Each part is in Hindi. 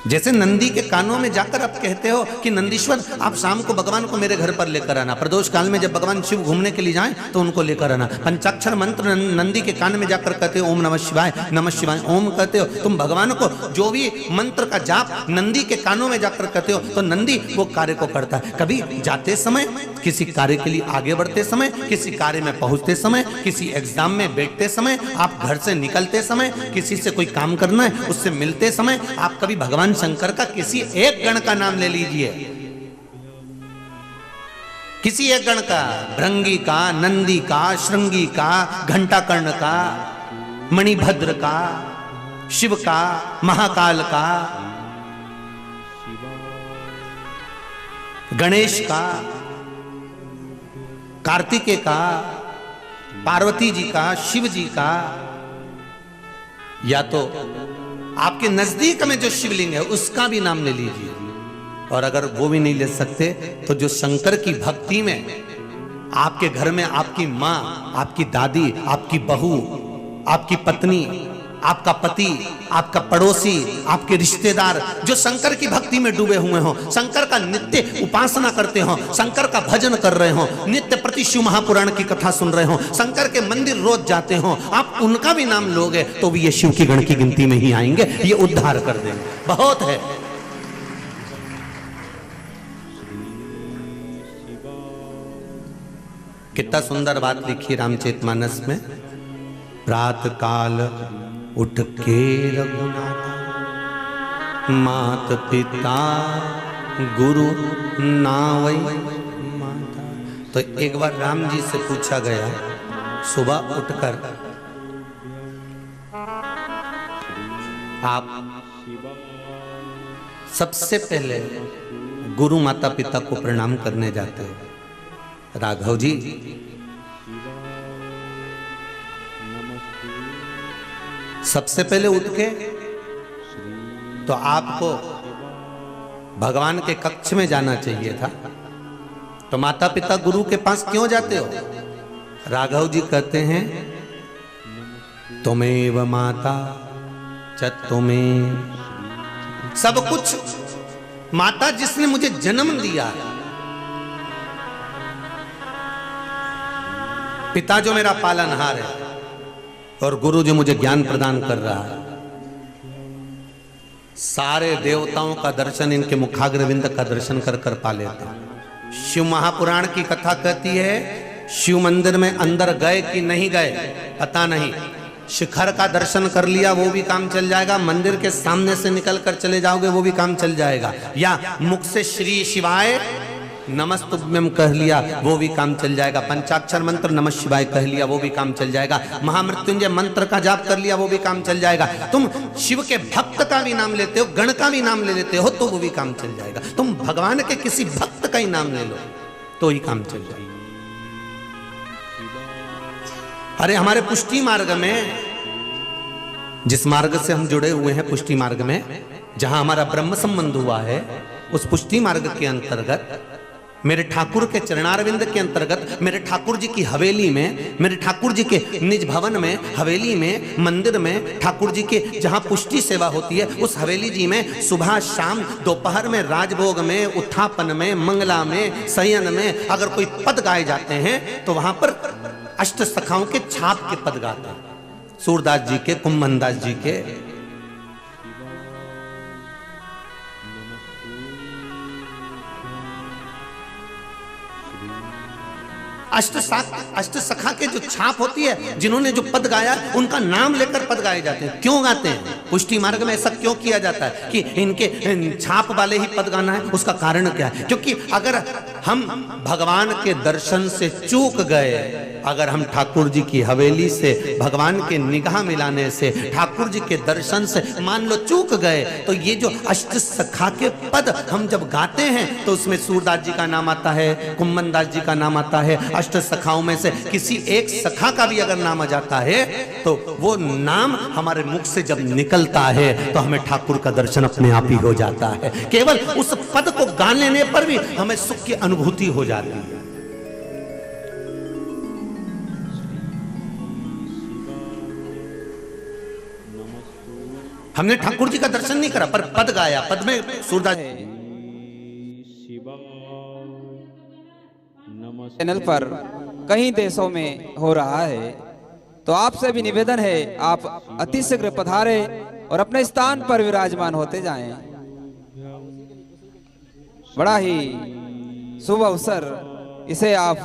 जैसे नंदी के कानों में जाकर आप कहते हो कि नंदीश्वर आप शाम को भगवान को मेरे घर पर लेकर आना, प्रदोष काल में जब भगवान शिव घूमने के लिए जाएं तो उनको लेकर आना। पंचाक्षर मंत्र नंदी के कान में जाकर कहते हो ओम नमः शिवाय ओम कहते हो। तुम भगवान को जो भी मंत्र का जाप नंदी के कानों में जाकर कहते हो तो नंदी वो कार्य को करता है। कभी जाते समय, किसी कार्य के लिए आगे बढ़ते समय, किसी कार्य में पहुंचते समय, किसी एग्जाम में बैठते समय, आप घर से निकलते समय, किसी से कोई काम करना है उससे मिलते समय, आप कभी भगवान शंकर का किसी एक गण का नाम ले लीजिए, किसी एक गण का, भृंगी का, नंदी का, श्रृंगी का, घंटाकर्ण का, मणिभद्र का, शिव का, महाकाल का, गणेश का, कार्तिकेय का, पार्वती जी का, शिव जी का, या तो आपके नजदीक में जो शिवलिंग है उसका भी नाम ले लीजिए। और अगर वो भी नहीं ले सकते तो जो शंकर की भक्ति में आपके घर में आपकी मां, आपकी दादी, आपकी बहू, आपकी पत्नी, आपका पति, आपका पड़ोसी, आपके रिश्तेदार जो शंकर की भक्ति में डूबे हुए हों, शंकर का नित्य उपासना करते हों, शंकर का भजन कर रहे हों, नित्य प्रति शिव महापुराण की कथा सुन रहे हों, शंकर के मंदिर रोज जाते हों, आप उनका भी नाम लोगे तो भी ये शिव की गण की गिनती में ही आएंगे, ये उद्धार कर देंगे। बहुत है। कितना सुंदर बात लिखी रामचरितमानस में। रात काल उठ के रघुनाथा, मात पिता गुरु नावै माता। तो एक बार राम जी से पूछा गया, सुबह उठकर आप सबसे पहले गुरु माता पिता को प्रणाम करने जाते हैं। राघव जी सबसे पहले उठ के तो आपको भगवान के कक्ष में जाना चाहिए था, तो माता पिता गुरु के पास क्यों जाते हो? राघव जी कहते हैं तुमेव माता च तुमेव, सब कुछ माता जिसने मुझे जन्म दिया, पिता जो मेरा पालनहार है, और गुरु जो मुझे ज्ञान प्रदान कर रहा है। सारे देवताओं का दर्शन इनके मुखाग्रविंद का दर्शन कर कर पा लेते हैं। शिव महापुराण की कथा कहती है शिव मंदिर में अंदर गए कि नहीं गए पता नहीं, शिखर का दर्शन कर लिया वो भी काम चल जाएगा, मंदिर के सामने से निकल कर चले जाओगे वो भी काम चल जाएगा, या मुख से श्री शिवाय नमस्तुभ्यम कह लिया वो भी काम चल जाएगा, पंचाक्षर मंत्र नमः शिवाय कह लिया वो भी काम चल जाएगा, महामृत्युंजय मंत्र का जाप कर लिया वो भी काम चल जाएगा। तुम शिव के भक्त का भी नाम लेते हो, गण का भी नाम ले लेते हो तो वो भी काम चल जाएगा। तुम भगवान के किसी भक्त का ही नाम ले लो तो ही काम चल जाएगा। अरे हमारे पुष्टि मार्ग में, जिस मार्ग से हम जुड़े हुए हैं पुष्टि मार्ग में, जहां हमारा ब्रह्म संबंध हुआ है, उस पुष्टि मार्ग के अंतर्गत मेरे ठाकुर के चरणारविंद के अंतर्गत, मेरे ठाकुर जी की हवेली में, मेरे ठाकुर जी के निज भवन में, हवेली में, मंदिर में, ठाकुर जी के जहां पुष्टि सेवा होती है उस हवेली जी में सुबह शाम दोपहर में, राजभोग में, उत्थापन में, मंगला में, शयन में अगर कोई पद गाए जाते हैं तो वहां पर अष्ट सखाओं के छाप के पद गाते हैं, सूरदास जी के, कुंभनदास जी के। अष्ट सखा के जो छाप होती है, जिन्होंने जो पद गाया उनका नाम लेकर पद गाए जाते हैं। क्यों गाते हैं? पुष्टि मार्ग में ऐसा क्यों किया जाता है कि इनके छाप वाले ही पद गाना है? उसका कारण क्या है? क्योंकि अगर हम भगवान के दर्शन से चूक गए, अगर हम ठाकुर जी की हवेली से भगवान के निगाह मिलाने से, ठाकुर जी के दर्शन से मान लो चूक गए, तो ये जो अष्ट सखा के पद हम जब गाते हैं तो उसमें सूरदास जी का नाम आता है, कुंभनदास जी का नाम आता है। अष्ट सखाओं में से किसी एक सखा का भी अगर नाम आ जाता है तो वो नाम हमारे मुख से जब निकलता है तो हमें ठाकुर का दर्शन अपने आप ही हो जाता है। केवल उस पद को गा लेने पर भी हमें सुख की अनुभूति हो जाती है। हमने ठाकुर जी का दर्शन नहीं करा पर पद गाया, पद में सूरदास चैनल पर कई देशों में हो रहा है, तो आपसे भी निवेदन है आप अतिशीघ्र पधारे और अपने स्थान पर विराजमान होते जाएं। बड़ा ही शुभ अवसर, इसे आप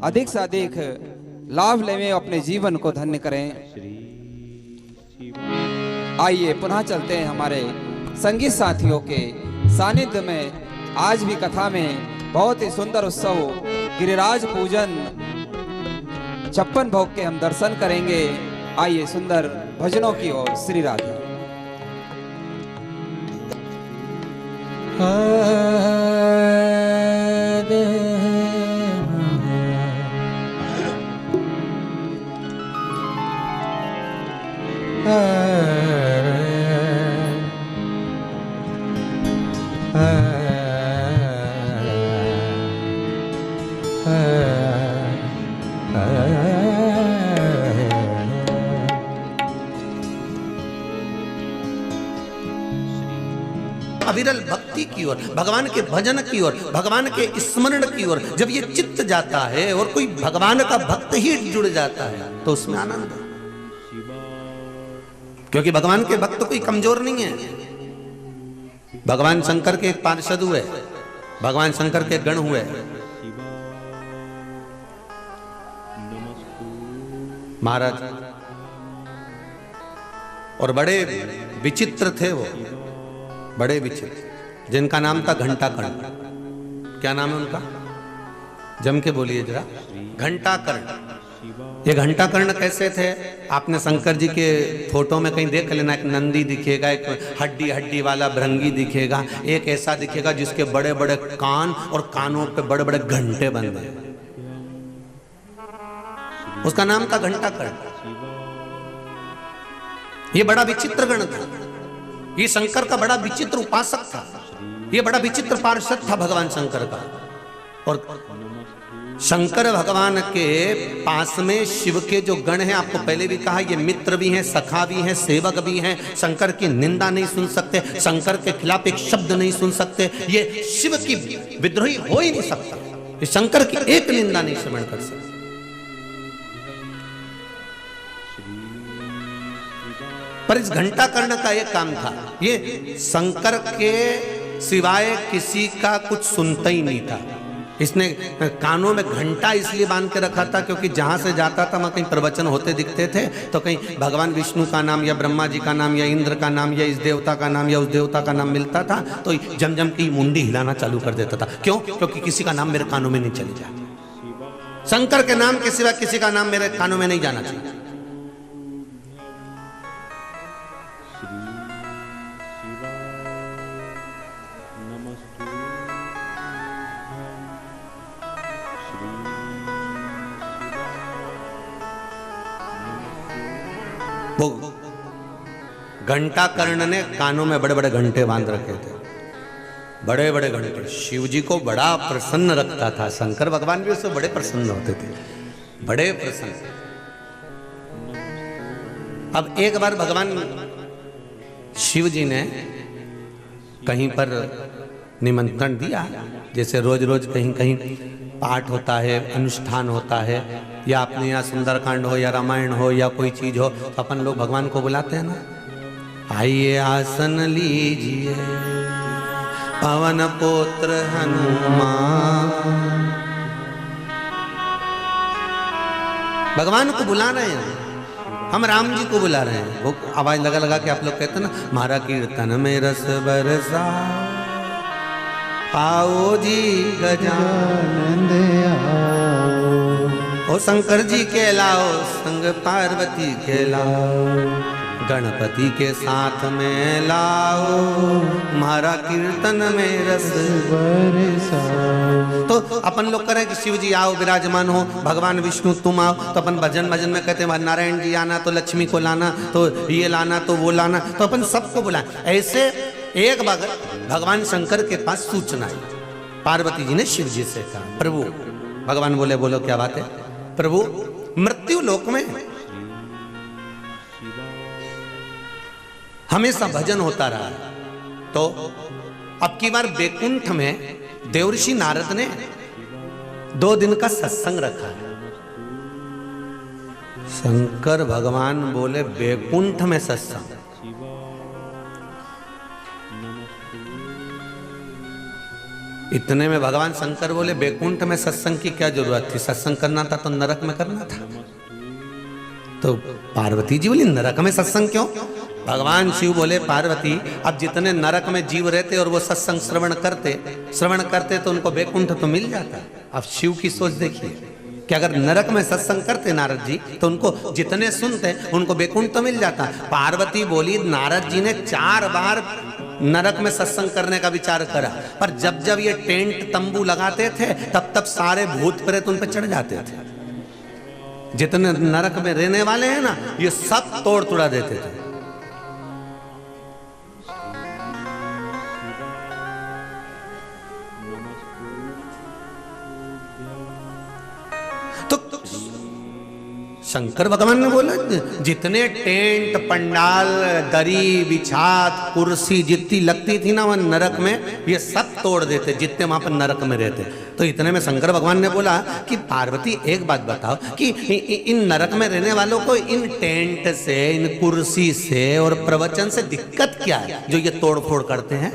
अधिक से अधिक लाभ लेवें, अपने जीवन को धन्य करें। आइए पुनः चलते हैं हमारे संगीत साथियों के सानिध्य में। आज भी कथा में बहुत ही सुंदर उत्सव गिरिराज पूजन 56 भोग के हम दर्शन करेंगे। आइए सुंदर भजनों की ओर। श्री राधे। अविरल भक्ति की ओर, भगवान के भजन की ओर, भगवान के स्मरण की ओर जब ये चित्त जाता है और कोई भगवान का भक्त ही जुड़ जाता है तो उसमें आनंद है। क्योंकि भगवान के भक्त कोई कमजोर नहीं है। भगवान शंकर के एक पार्षद हुए, भगवान शंकर के गण हुए, महाराज, और बड़े विचित्र थे वो, बड़े विचित्र, जिनका नाम था घंटाकर्ण। क्या नाम है उनका? जम के बोलिए जरा। घंटाकर्ण। ये घंटाकर्ण कैसे थे? आपने शंकर जी के फोटो में कहीं देख लेना, एक नंदी दिखेगा, एक हड्डी हड्डी वाला भृंगी दिखेगा, एक ऐसा दिखेगा जिसके बड़े बड़े कान और कानों पे बड़े बड़े घंटे बंधे हैं। उसका नाम था घंटाकर्ण। ये बड़ा विचित्र गण था, ये शंकर का बड़ा विचित्र उपासक था, ये बड़ा विचित्र पार्षद था भगवान शंकर का। और शंकर भगवान के पास में शिव के जो गण हैं, आपको पहले भी कहा, ये मित्र भी हैं, सखा भी हैं, सेवक भी हैं। शंकर की निंदा नहीं सुन सकते, शंकर के खिलाफ एक शब्द नहीं सुन सकते, ये शिव की विद्रोही हो ही नहीं सकता, ये शंकर की एक निंदा नहीं श्रवण कर सकते। पर इस घंटाकर्ण का एक काम था, ये शंकर के सिवाय किसी का कुछ सुनता ही नहीं था। इसने कानों में घंटा इसलिए बांध के रखा था क्योंकि जहां से जाता था वहां कहीं प्रवचन होते दिखते थे, तो कहीं भगवान विष्णु का नाम या ब्रह्मा जी का नाम या इंद्र का नाम या इस देवता का नाम या उस देवता का नाम मिलता था तो जम जम की मुंडी हिलाना चालू कर देता था। क्यों? क्योंकि किसी का नाम मेरे कानों में नहीं चली जाए, शंकर के नाम के सिवा किसी का नाम मेरे कानों में नहीं जाना चाहिए। वो घंटाकर्ण ने कानों में बड़े बड़े घंटे बांध रखे थे, बड़े बड़े घंटे। शिव जी को बड़ा प्रसन्न रखता था, शंकर भगवान भी उससे बड़े प्रसन्न होते थे, बड़े प्रसन्न। अब एक बार भगवान शिव जी ने कहीं पर निमंत्रण दिया, जैसे रोज रोज कहीं कहीं पाठ होता है, अनुष्ठान होता है, या अपने यहाँ सुंदरकांड हो या रामायण हो या कोई चीज हो, तो अपन लोग भगवान को बुलाते हैं ना, आइए आसन लीजिए पवन पुत्र हनुमान। भगवान को बुला रहे हैं, हम राम जी को बुला रहे हैं। वो आवाज लगा लगा के आप लोग कहते हैं ना, मारा कीर्तन में रस बरसा, आओ जी गजानंद आओ, ओ शंकर जी के लाओ संग पार्वती के लाओ, गणपति के साथ में लाओ, मारा कीर्तन में रस बरसाओ। तो अपन लोग करें कि शिव जी आओ विराजमान हो, भगवान विष्णु तुम आओ, तो अपन भजन भजन में कहते हैं नारायण जी आना, तो लक्ष्मी को लाना, तो ये लाना, तो वो लाना, तो अपन सबको बुलाएं। ऐसे एक बार भगवान शंकर के पास सूचना आई, पार्वती जी ने शिव जी से कहा, प्रभु, भगवान बोले बोलो क्या बात है? प्रभु, मृत्यु लोक में हमेशा भजन होता रहा। तो अब की बार बैकुंठ में देवर्षि नारद ने 2 दिन का सत्संग रखा है। शंकर भगवान बोले बैकुंठ में सत्संग, इतने में भगवान शंकर बोले बैकुंठ में सत्संग की क्या जरूरत थी, सत्संग करना था तो नरक में करना था। तो पार्वती जी बोली नरक में सत्संग क्यों? भगवान शिव बोले पार्वती अब जितने नरक में जीव रहते और वो सत्संग श्रवण करते तो उनको बैकुंठ तो मिल जाता। अब शिव की सोच देखिए कि अगर नरक में सत्संग करते नारद जी तो उनको जितने सुनते उनको बैकुंठ तो मिल जाता। पार्वती बोली नारद जी ने 4 बार नरक में सत्संग करने का विचार करा, पर जब जब ये टेंट तंबू लगाते थे तब तब सारे भूत प्रेत उन पर चढ़ जाते थे। जितने नरक में रहने वाले हैं ना ये सब तोड़ तुड़ा देते थे। तो शंकर भगवान ने बोला जितने टेंट पंडाल दरी बिछात कुर्सी जितनी लगती थी ना वह नरक में ये सब तोड़ देते जितने वहां पर नरक में रहते। तो इतने में शंकर भगवान ने बोला कि पार्वती एक बात बताओ कि इन नरक में रहने वालों को इन टेंट से इन कुर्सी से और प्रवचन से दिक्कत क्या है जो ये तोड़ फोड़ करते हैं?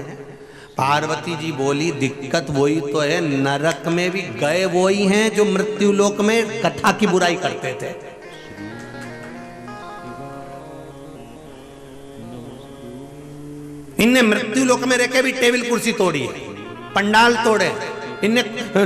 पार्वती जी बोली दिक्कत वही तो है, नरक में भी गए वही हैं जो मृत्यु लोक में कथा की बुराई करते थे। इनने मृत्यु लोक में रह के भी टेबल कुर्सी तोड़ी है, पंडाल तोड़े, इनने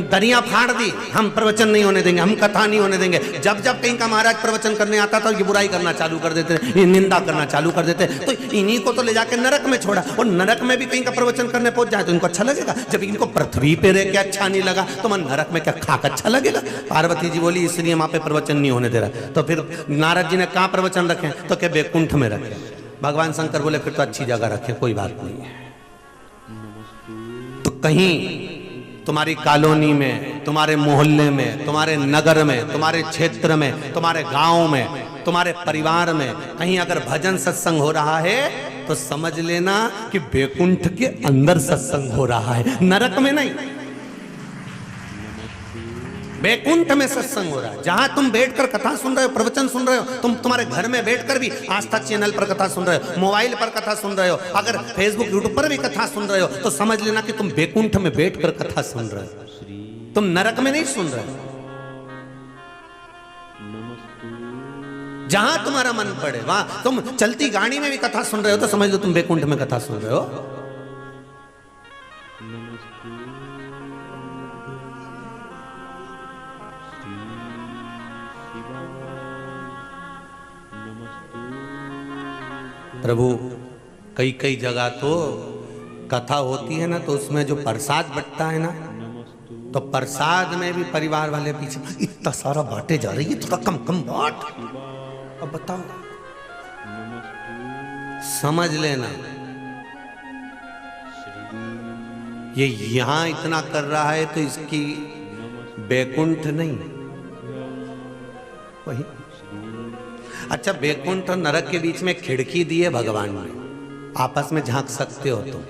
दरियां फाड़ दी। हम प्रवचन नहीं होने देंगे, हम कथा नहीं होने देंगे। जब जब कहीं का महाराज प्रवचन करने आता था ये बुराई करना चालू कर देते, ये निंदा करना चालू कर देते। तो इन्हीं को तो ले जाके नरक में छोड़ा, और नरक में भी कहीं का प्रवचन करने पहुंच जाए तो इनको अच्छा लगेगा। जब इनको पृथ्वी पे रह के अच्छा नहीं लगा तो मन नरक में क्या खाक अच्छा लगेगा? पार्वती जी बोली इसलिए वहां पे प्रवचन नहीं होने दे रहा। तो फिर नारद जी ने कहाँ प्रवचन रखे? तो क्या बैकुंठ में रखे। भगवान शंकर बोले फिर तो अच्छी जगह रखे, कोई बात नहीं है। तो कहीं तुम्हारी कॉलोनी में, तुम्हारे मोहल्ले में, तुम्हारे नगर में, तुम्हारे क्षेत्र में, तुम्हारे गांव में, तुम्हारे परिवार में कहीं अगर भजन सत्संग हो रहा है तो समझ लेना कि बैकुंठ के अंदर सत्संग हो रहा है, नरक में नहीं। बैकुंठ में सत्संग हो रहा है। जहां तुम बैठकर कथा सुन रहे हो, प्रवचन सुन रहे हो, तुम तुम्हारे घर में बैठकर भी आस्था चैनल पर कथा सुन रहे हो, मोबाइल पर कथा सुन रहे हो, अगर फेसबुक यूट्यूब पर भी कथा सुन रहे हो तो समझ लेना कि तुम बैकुंठ में बैठकर कथा सुन रहे हो, तुम नरक में नहीं सुन रहे हो। जहां तुम्हारा मन पड़े वहां तुम चलती गाड़ी में भी कथा सुन रहे हो तो समझ लो तुम बैकुंठ में कथा सुन रहे हो। प्रभु कई कई जगह तो कथा होती है ना तो उसमें जो प्रसाद बंटता है ना तो प्रसाद में भी परिवार वाले पीछे इतना सारा बांटे जा रही है, थोड़ा कम कम बांट। अब बताओ, समझ लेना ये यहां इतना कर रहा है तो इसकी बैकुंठ नहीं वही। अच्छा, बैकुंठ और नरक के बीच में खिड़की दी है भगवान ने, आपस में झांक सकते हो तुम।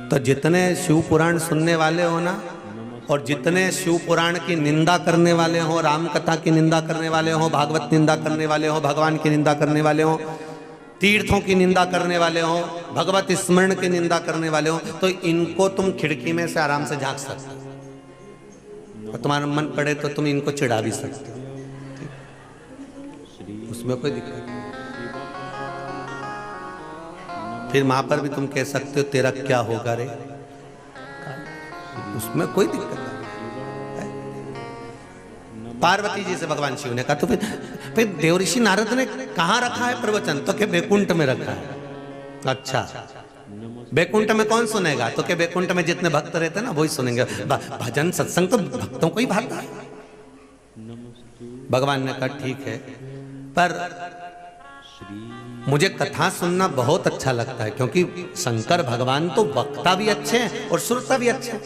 तो जितने शिव पुराण सुनने वाले हो ना और जितने शिव पुराण की निंदा करने वाले हो, राम कथा की निंदा करने वाले हो, भागवत निंदा करने वाले हो, भगवान की निंदा करने वाले हो, तीर्थों की निंदा करने वाले हो, भगवत स्मरण की निंदा करने वाले हो, तो इनको तुम खिड़की में से आराम से झांक सकते हो। और तुम्हारा मन पड़े तो तुम इनको चिढ़ा भी सकते हो, उसमें कोई दिक्कत नहीं। फिर वहां पर भी तुम कह सकते हो तेरा क्या होगा रे, उसमें कोई दिक्कत नहीं। पार्वती जी से भगवान शिव ने कहा तो फिर देवर्षि नारद ने कहाँ रखा है प्रवचन? तो क्या बैकुंठ में रखा है। अच्छा, बैकुंठ में कौन सुनेगा? तो क्या बैकुंठ में जितने भक्त रहते हैं ना वही सुनेंगे। भजन सत्संग तो भक्तों को ही भाता है। भगवान ने कहा ठीक है, पर मुझे कथा सुनना बहुत अच्छा लगता है क्योंकि शंकर भगवान तो वक्ता भी अच्छे हैं और श्रोता भी अच्छे हैं।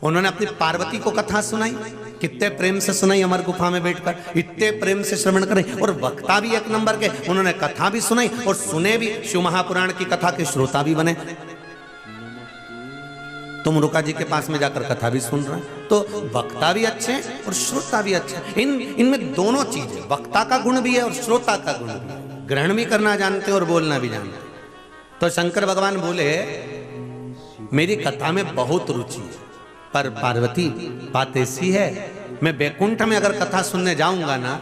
उन्होंने अपनी पार्वती को कथा सुनाई, कितने प्रेम से सुनाई अमर गुफा में बैठकर, इतने प्रेम से श्रवण करें। और वक्ता भी एक नंबर के, उन्होंने कथा भी सुनाई और सुने भी, शिव महापुराण की कथा के श्रोता भी बने। तुम रुका जी के पास में जाकर कथा भी सुन रहे हैं, तो वक्ता भी अच्छे हैं और श्रोता भी अच्छे हैं। इनमें दोनों चीजें, वक्ता का गुण भी है और श्रोता का गुण भी है। ग्रहण भी करना जानते और बोलना भी जानते। तो शंकर भगवान बोले, मेरी कथा में बहुत रुचि है, पर पार्वती बात ऐसी है, मैं वैकुंठ में अगर कथा सुनने जाऊंगा ना,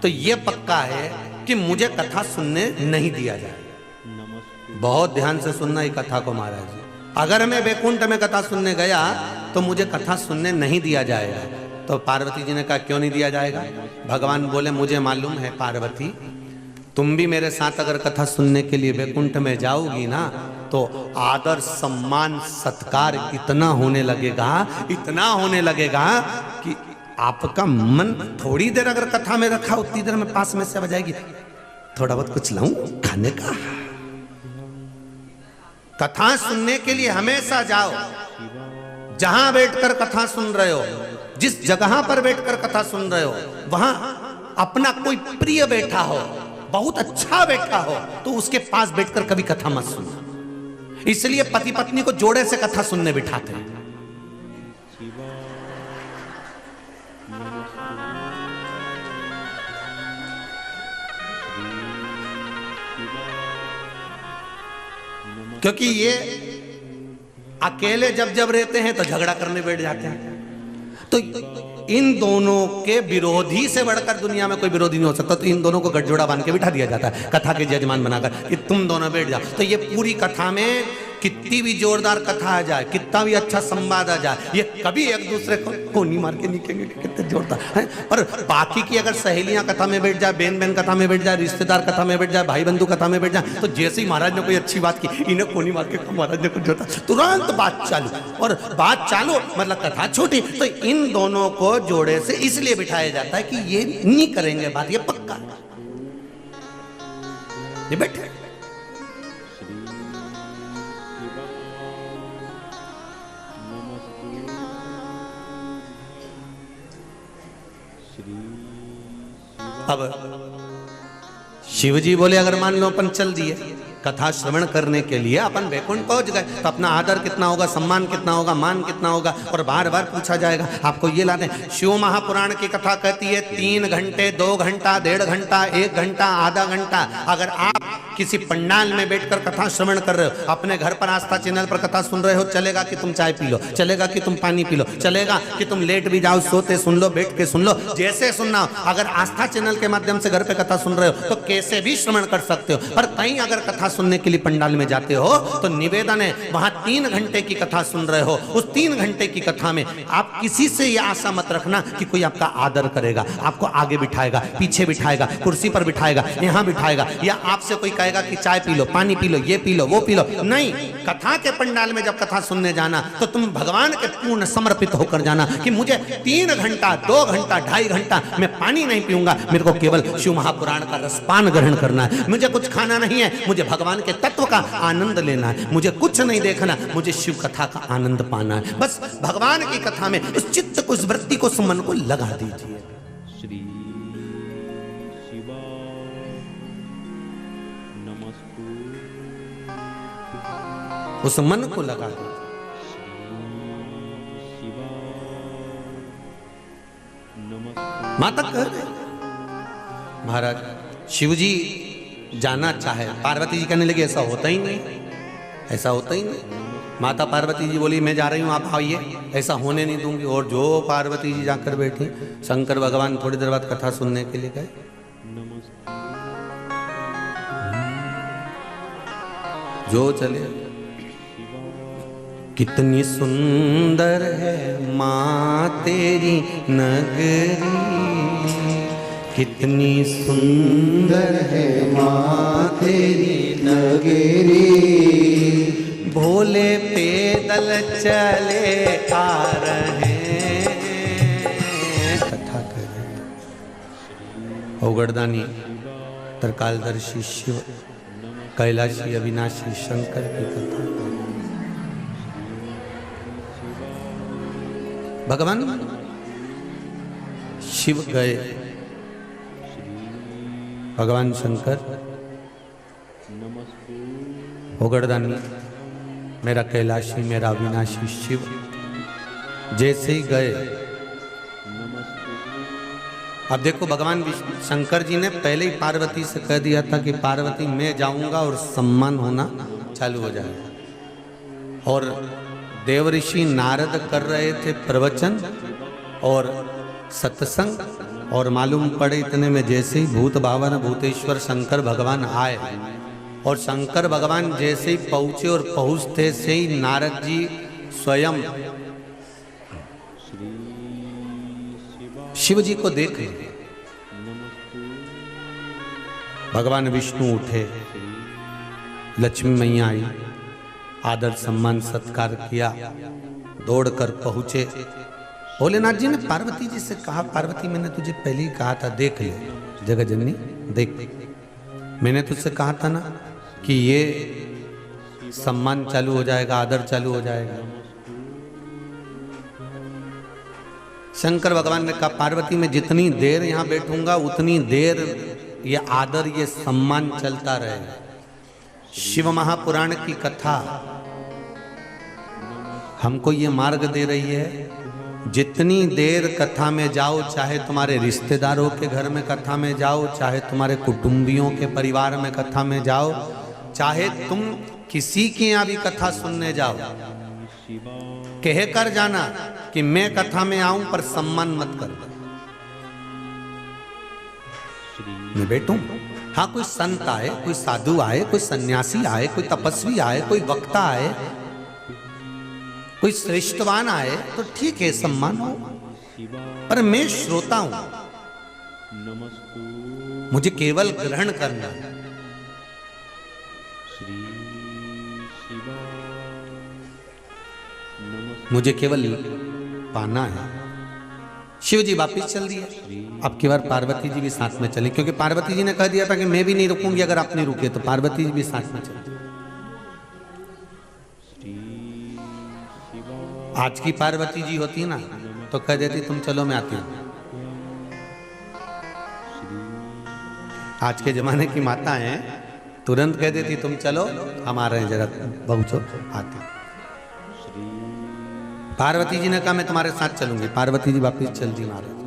तो ये पक्का है कि मुझे कथा सुनने नहीं दिया जाए। बहुत ध्यान से सुनना ये कथा को महाराज जी। अगर मैं वैकुंठ में कथा सुनने गया तो मुझे कथा सुनने नहीं दिया जाएगा। तो पार्वती जी ने कहा, क्यों नहीं दिया जाएगा? भगवान बोले, मुझे मालूम है पार्वती, तुम भी मेरे साथ अगर कथा सुनने के लिए वैकुंठ में जाओगी ना, तो आदर सम्मान सत्कार इतना होने लगेगा, इतना होने लगेगा कि आपका मन थोड़ी देर अगर कथा में रखा, उतनी देर में पास में से आ जाएगी, थोड़ा बहुत कुछ लाऊं खाने का। कथा सुनने के लिए हमेशा जाओ, जहां बैठकर कथा सुन रहे हो, जिस जगह पर बैठकर कथा सुन रहे हो, वहां अपना कोई प्रिय बैठा हो, बहुत अच्छा बैठा हो, तो उसके पास बैठकर कभी कथा मत सुनो। इसलिए पति पत्नी को जोड़े से कथा सुनने बिठाते हैं। क्योंकि ये अकेले जब जब रहते हैं तो झगड़ा करने बैठ जाते हैं। तो इन दोनों के विरोधी से बढ़कर दुनिया में कोई विरोधी नहीं हो सकता। तो इन दोनों को गठजोड़ा बांध के बिठा दिया जाता है, कथा के जजमान बनाकर, कि तुम दोनों बैठ जाओ। तो ये पूरी कथा में कितनी भी जोरदार कथा आ जाए, कितना भी अच्छा संवाद आ जाए, ये कभी एक दूसरे को कोनी मार के निकलेंगे कि कितने जोरदार है। और बाकी की अगर सहेलियां कथा में बैठ जाए, बहन बहन कथा में बैठ जाए, रिश्तेदार कथा में बैठ जाए, भाई बंधु कथा में बैठ जाए, तो जैसे ही महाराज ने कोई अच्छी बात की, इन्हें कोनी मार के महाराज ने कुछ जोता, तुरंत बात चालू। और बात चालू मतलब कथा छोटी। तो इन दोनों को जोड़े से इसलिए बिठाया जाता है कि ये नहीं करेंगे बात, ये पक्का, ये बैठे। अब शिव जी बोले, अगर मान लो अपन चल दिए कथा श्रवण करने के लिए, अपन वैकुंठ पहुंच गए, तो अपना आदर कितना होगा, सम्मान कितना होगा, मान कितना होगा, और बार बार पूछा जाएगा आपको ये लाते। शिव महापुराण की कथा कहती है 3 घंटे, 2 घंटा, 1.5 घंटा, 1 घंटा, आधा घंटा। अगर आप किसी पंडाल में बैठकर कथा श्रवण कर रहे हो, अपने घर पर आस्था चैनल पर कथा सुन रहे हो, चलेगा कि तुम चाय पी लो, चलेगा कि तुम पानी पी लो, चलेगा कि तुम लेट भी जाओ, सोते सुन लो, बैठ के सुन लो, जैसे सुनना हो। अगर आस्था चैनल के माध्यम से घर पे कथा सुन रहे हो तो कैसे भी श्रवण कर सकते हो। पर कहीं अगर कथा सुनने के लिए पंडाल में जाते हो तो निवेदन है, वहां 3 घंटे की कथा सुन रहे हो, उस 3 घंटे की कथा में आप किसी से यह आशा मत रखना कि कोई आपका आदर करेगा, आपको आगे बिठाएगा, पीछे बिठाएगा, कुर्सी पर बिठाएगा, यहां बिठाएगा, या आपसे कोई कहेगा कि चाय पी लो, पानी पी लो, ये पी लो, वो पी लो। नहीं, कथा के पंडाल में जब कथा सुनने जाना तो तुम भगवान के पूर्ण समर्पित होकर जाना कि मुझे 3 घंटा, 2 घंटा, 2.5 घंटा मैं पानी नहीं पीऊंगा, मेरे को केवल शिव महापुराण का रसपान ग्रहण करना है, मुझे कुछ खाना नहीं है, मुझे भगवान के तत्व का आनंद लेना है, मुझे कुछ नहीं देखना, मुझे शिव कथा का आनंद पाना है। बस भगवान की कथा में उस चित्त को, उस वृत्ति को, उस मन को लगा दीजिए। श्री शिवा नमस्तु, उस मन को लगा दीजिए। शिवा नमस्तु। माता कह रहे महाराज शिव जी जाना चाहे, पार्वती जी कहने लगी ऐसा होता ही नहीं, ऐसा होता ही नहीं। माता पार्वती जी बोली मैं जा रही हूँ, आप आइए, ऐसा होने नहीं दूंगी। और जो पार्वती जी जाकर बैठी, शंकर भगवान थोड़ी देर बाद कथा सुनने के लिए गए। जो चले, कितनी सुंदर है माँ तेरी नगरी, कितनी सुंदर है माँ तेरी नगरी, भोले पैदल चले आ रहे कथा करें। औगड़दानी त्रिकालदर्शी शिव, कैलाशी अविनाशी शंकर की कथा। भगवान शिव गए, भगवान शंकर नमस्तु होगड़दानी मेरा कैलाशी मेरा अविनाशी शिव जैसे ही गए। नमस्तु अब देखो भगवान शंकर जी ने पहले ही पार्वती से कह दिया था कि पार्वती मैं जाऊंगा और सम्मान होना चालू हो जाएगा। और देवऋषि नारद कर रहे थे प्रवचन और सत्संग, और मालूम पड़े इतने में जैसे ही भूत भावन भूतेश्वर शंकर भगवान आए, और शंकर भगवान जैसे ही पहुंचे और पहुंचते से ही नारद जी स्वयं श्री शिवा शिव जी को देख लिए। नमस्तु भगवान विष्णु उठे, लक्ष्मी मैया आई, आदर सम्मान सत्कार किया, दौड़कर पहुंचे। भोलेनाथ जी ने पार्वती जी से कहा, पार्वती मैंने तुझे पहले ही कहा था देख ले जगत जननी देख, मैंने तुझसे कहा था ना कि ये सम्मान चालू हो जाएगा, आदर चालू हो जाएगा। शंकर भगवान ने कहा पार्वती मैं जितनी देर यहाँ बैठूंगा उतनी देर ये आदर ये सम्मान चलता रहेगा। शिव महापुराण की कथा हमको ये मार्ग दे रही है, जितनी देर कथा में जाओ, चाहे तुम्हारे रिश्तेदारों के घर में कथा में जाओ, चाहे तुम्हारे कुटुंबियों के परिवार में कथा में जाओ, चाहे तुम किसी के यहाँ भी कथा सुनने जाओ, शिवा कह कर जाना कि मैं कथा में आऊं पर सम्मान मत कर, श्री मैं बैठूं। हाँ कोई संत आए, कोई साधु आए, कोई सन्यासी आए, कोई तपस्वी आए, कोई वक्ता आए, कोई श्रेष्ठवान आए तो ठीक है सम्मान हो, शिवा पर मैं श्रोता हूं, नमस्तु मुझे केवल ग्रहण करना है। श्री शिवा नमस्तु मुझे केवल पाना है। शिव जी वापिस चल दिए। अब की बार पार्वती जी भी साथ में चले, क्योंकि पार्वती जी ने कह दिया था कि मैं भी नहीं रुकूंगी अगर आप नहीं रुके, तो पार्वती जी भी साथ में चले। श्री शिवा आज की पार्वती जी होती ना तो कह देती तुम चलो मैं आती हूं। आज के जमाने की माता हैं तुरंत कह देती तुम चलो हम आ रहे हैं, जरा पहुंचो आते हैं। श्री पार्वती जी ने कहा मैं तुम्हारे साथ चलूंगी, पार्वती जी वापिस चल दी महाराज।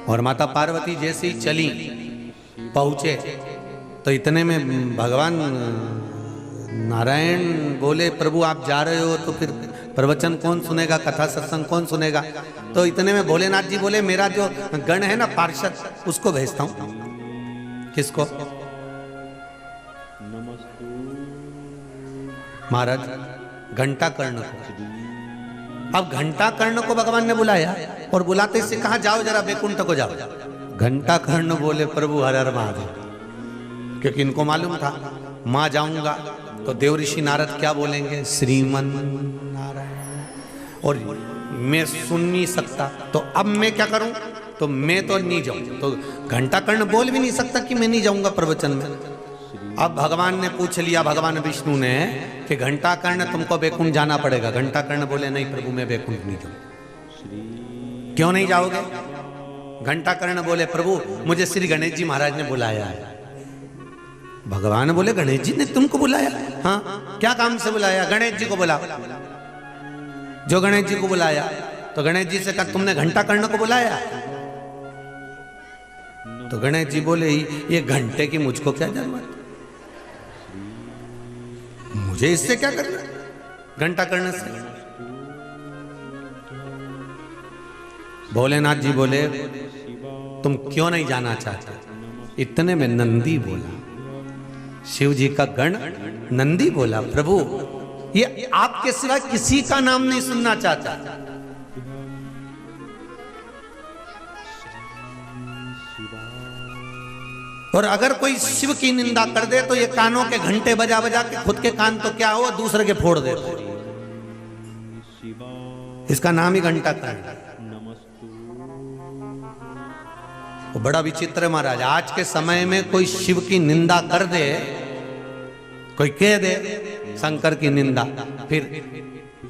और माता पार्वती जैसे ही चली पहुंचे तो इतने में भगवान नारायण बोले प्रभु आप जा रहे हो तो फिर प्रवचन कौन सुनेगा, कथा सत्संग कौन सुनेगा। तो इतने में भोलेनाथ जी बोले मेरा जो गण है ना पार्षद उसको भेजता हूं। किसको? नमस्तु महाराज घंटा कर्ण को। अब घंटा कर्ण को भगवान ने बुलाया और बुलाते से कहा जाओ जरा बैकुंठ को जाओ। घंटा कर्ण बोले प्रभु हर हर महादेव, क्योंकि इनको मालूम था मां जाऊंगा तो देवऋषि नारद क्या बोलेंगे, श्रीमन नारायण, और मैं सुन नहीं सकता। तो अब मैं क्या करूं, तो मैं तो नहीं जाऊं। तो घंटा कर्ण बोल भी नहीं सकता कि मैं नहीं जाऊंगा प्रवचन में। अब भगवान ने पूछ लिया, भगवान विष्णु ने, कि घंटा कर्ण तुमको बैकुंठ जाना पड़ेगा। घंटा कर्ण बोले नहीं प्रभु मैं बैकुंठ नहीं जाऊंगा। क्यों नहीं जाओगे? घंटा कर्ण बोले प्रभु मुझे श्री गणेश जी महाराज ने बुलाया है। भगवान बोले गणेश जी ने तुमको बुलाया? हाँ क्या काम से बुलाया? गणेश जी को बुला। जो गणेश जी को बुलाया तो गणेश जी से कहा तुमने घंटा कर्ण को बुलाया? तो गणेश जी बोले ये घंटे की मुझको क्या जरूरत, मुझे इससे क्या करना घंटा कर्ण से। भोलेनाथ जी बोले तुम क्यों नहीं जाना चाहते? इतने में नंदी बोला, शिव जी का गण नंदी बोला प्रभु ये आपके सिवा किसी का नाम नहीं सुनना चाहता। और अगर कोई शिव की निंदा कर दे तो ये कानों के घंटे बजा बजा के खुद के कान तो क्या हो दूसरे के फोड़ दे। इसका नाम ही घंटा कर्ण। वो बड़ा विचित्र है महाराज। आज के समय में कोई शिव की निंदा कर दे, कोई कह दे शंकर की निंदा, फिर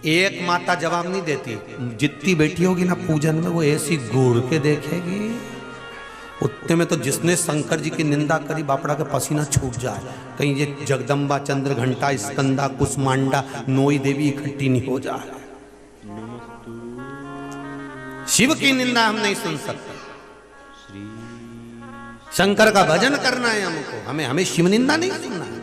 एक माता जवाब नहीं देती, जितनी बेटी होगी ना पूजन में वो ऐसी घूर के देखेगी, उतने में तो जिसने शंकर जी की निंदा करी बापड़ा के पसीना छूट जाए, कहीं ये जगदम्बा, चंद्र घंटा, स्कंदा, कुसमांडा, नोई देवी इकट्ठी नहीं हो जाए। शिव की निंदा हम नहीं सुन सकते, शंकर का भजन करना है हमको, हमें शिव निंदा नहीं सुनना है।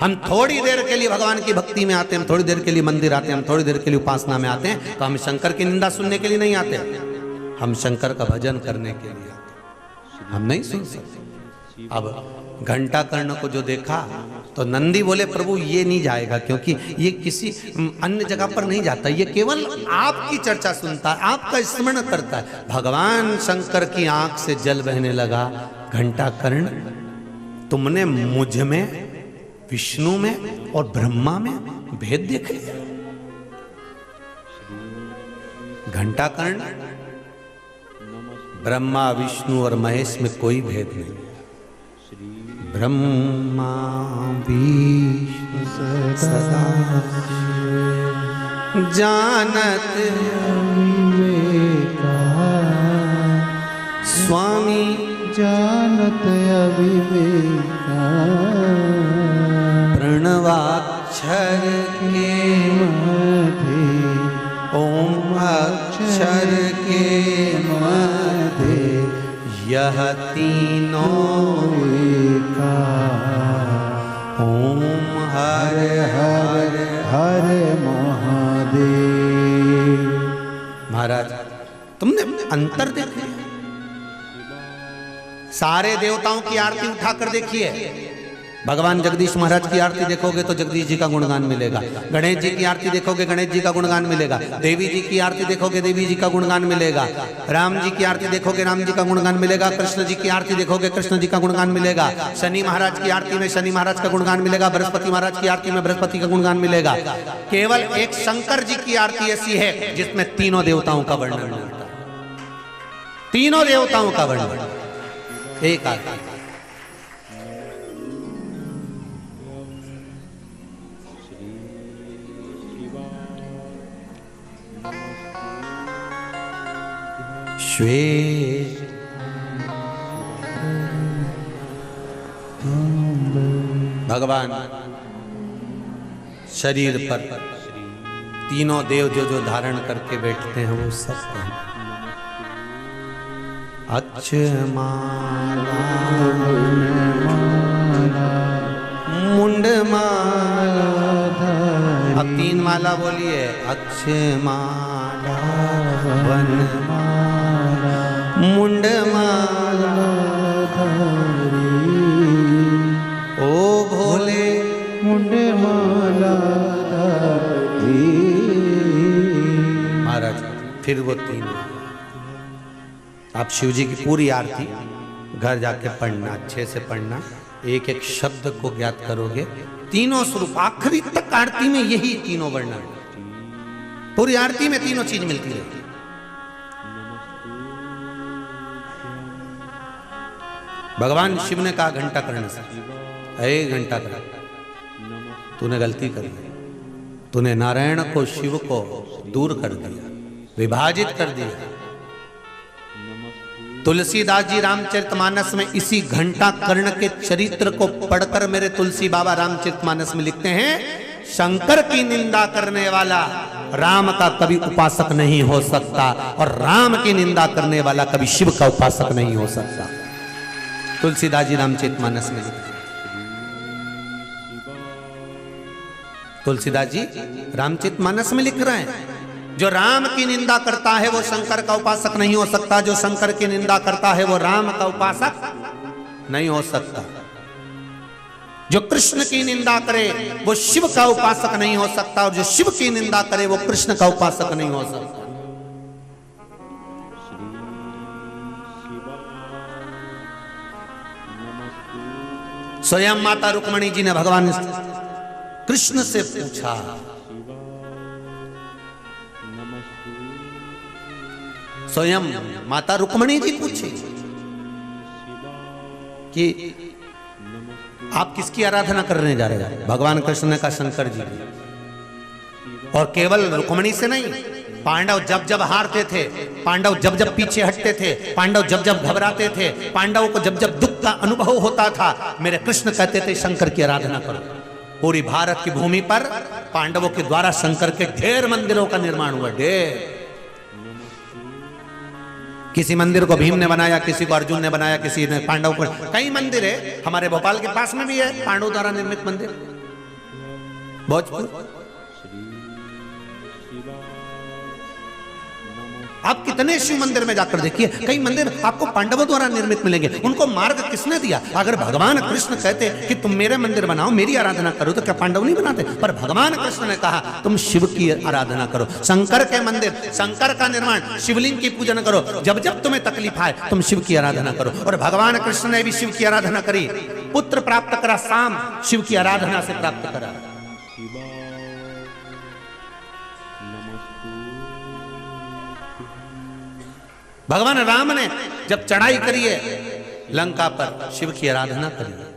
हम थोड़ी देर के लिए भगवान की भक्ति में आते हैं, हम थोड़ी देर के लिए मंदिर आते हैं, हम थोड़ी देर के लिए उपासना में आते हैं, तो हम शंकर की निंदा सुनने के लिए नहीं आते, हम शंकर का भजन करने के लिए आते, हम नहीं सुन सकते। अब घंटा कर्ण को जो देखा तो नंदी बोले प्रभु ये नहीं जाएगा, क्योंकि ये किसी अन्य जगह पर नहीं जाता, ये केवल आपकी चर्चा सुनता है, आपका स्मरण करता है। भगवान शंकर की आंख से जल बहने लगा, घंटा कर्ण तुमने मुझ में, विष्णु में और ब्रह्मा में भेद देखे? घंटा कर्ण ब्रह्मा, विष्णु और महेश में कोई भेद नहीं। ब्रह्मा विष्णु सदा जानत स्वामी जानत अविवेका प्रणवाक्षर के मध्य ओम अक्षर के मध्य यह तीनों एका ओम हर हर हर महादेव। महाराज तुमने अंतर देखे? सारे देवताओं की आरती उठाकर देखिए, भगवान जगदीश महाराज की आरती देखोगे तो जगदीश जी का गुणगान मिलेगा, गणेश जी की आरती देखोगे गणेश जी का गुणगान मिलेगा, देवी जी की आरती देखोगे देवी जी का गुणगान मिलेगा, राम जी की आरती देखोगे राम जी का गुणगान मिलेगा, कृष्ण जी की आरती देखोगे कृष्ण जी का गुणगान मिलेगा, शनि महाराज की आरती में शनि महाराज का गुणगान मिलेगा, बृहस्पति महाराज की आरती में बृहस्पति का गुणगान मिलेगा। केवल एक शंकर जी की आरती ऐसी है जिसमें तीनों देवताओं का वर्णन मिलता है, तीनों देवताओं का वर्णन एक आरती। श्वेत भगवान शरीर पर तीनों देव जो जो धारण करके बैठते हैं वो सब अक्षमाला मुंडमाला, अब 3 माला बोलिए, अक्षमाला वनमाला मुंडमाला ओ भोले मुंडमाला महाराज। फिर वो 3 आप शिव जी की पूरी आरती घर जाके पढ़ना, अच्छे से पढ़ना, एक एक शब्द को ज्ञात करोगे, तीनों स्वरूप आखिरी तक आरती में यही तीनों वर्णन, पूरी आरती में तीनों चीज मिलती है। भगवान शिव ने कहा घंटा कर्ण से, अरे घंटा कर्ण तूने गलती कर दी, तूने नारायण को शिव को दूर कर दिया, विभाजित कर दिया। तुलसीदास जी रामचरितमानस में इसी घंटा कर्ण के चरित्र को पढ़कर मेरे तुलसी बाबा रामचरितमानस में लिखते हैं, शंकर की निंदा करने वाला राम का कभी उपासक नहीं हो सकता, और राम की निंदा करने वाला कभी शिव का उपासक नहीं हो सकता। तुलसीदास जी रामचरितमानस में लिखते हैं, तुलसीदास जी रामचरितमानस में लिख रहे हैं, जो राम की निंदा करता है वो शंकर का उपासक नहीं हो सकता, जो शंकर की निंदा करता है वो राम का उपासक नहीं हो सकता, जो कृष्ण की निंदा करे वो शिव का उपासक नहीं हो सकता, और जो शिव की निंदा करे वो कृष्ण का उपासक नहीं हो सकता। स्वयं माता रुक्मणी जी ने भगवान कृष्ण से पूछा, स्वयं माता रुक्मणी जी पूछे कि आप किसकी आराधना करने जा रहे हैं? भगवान कृष्ण ने कहा शंकर जी की। और केवल रुक्मिणी से नहीं, पांडव जब जब हारते थे, पांडव जब जब पीछे हटते थे, पांडव जब जब घबराते थे, पांडवों को जब जब दुख का अनुभव होता था, मेरे कृष्ण कहते थे शंकर की आराधना करो। पूरी भारत की भूमि पर पांडवों के द्वारा शंकर के ढेर मंदिरों का निर्माण हुआ, ढेर। किसी मंदिर को भीम ने बनाया, किसी को अर्जुन ने बनाया, किसी ने पांडव को, कई मंदिर है। हमारे भोपाल के पास में भी है पांडव द्वारा निर्मित मंदिर, भोजपुर। आप कितने शिव मंदिर में जाकर देखिए, कई मंदिर आपको पांडवों द्वारा निर्मित मिलेंगे। उनको मार्ग किसने दिया? अगर भगवान कृष्ण कहते कि तुम मेरे मंदिर बनाओ, मेरी आराधना करो, तो क्या पांडव नहीं बनाते? पर भगवान कृष्ण ने कहा तुम शिव की आराधना करो, शंकर के मंदिर, शंकर का निर्माण, शिवलिंग की पूजन करो। जब जब तुम्हें तकलीफ आए तुम शिव की आराधना करो। और भगवान कृष्ण ने भी शिव की आराधना करी, पुत्र प्राप्त करा, शाम शिव की आराधना से प्राप्त करा। भगवान राम ने जब चढ़ाई करी है लंका पर, शिव की आराधना करी है।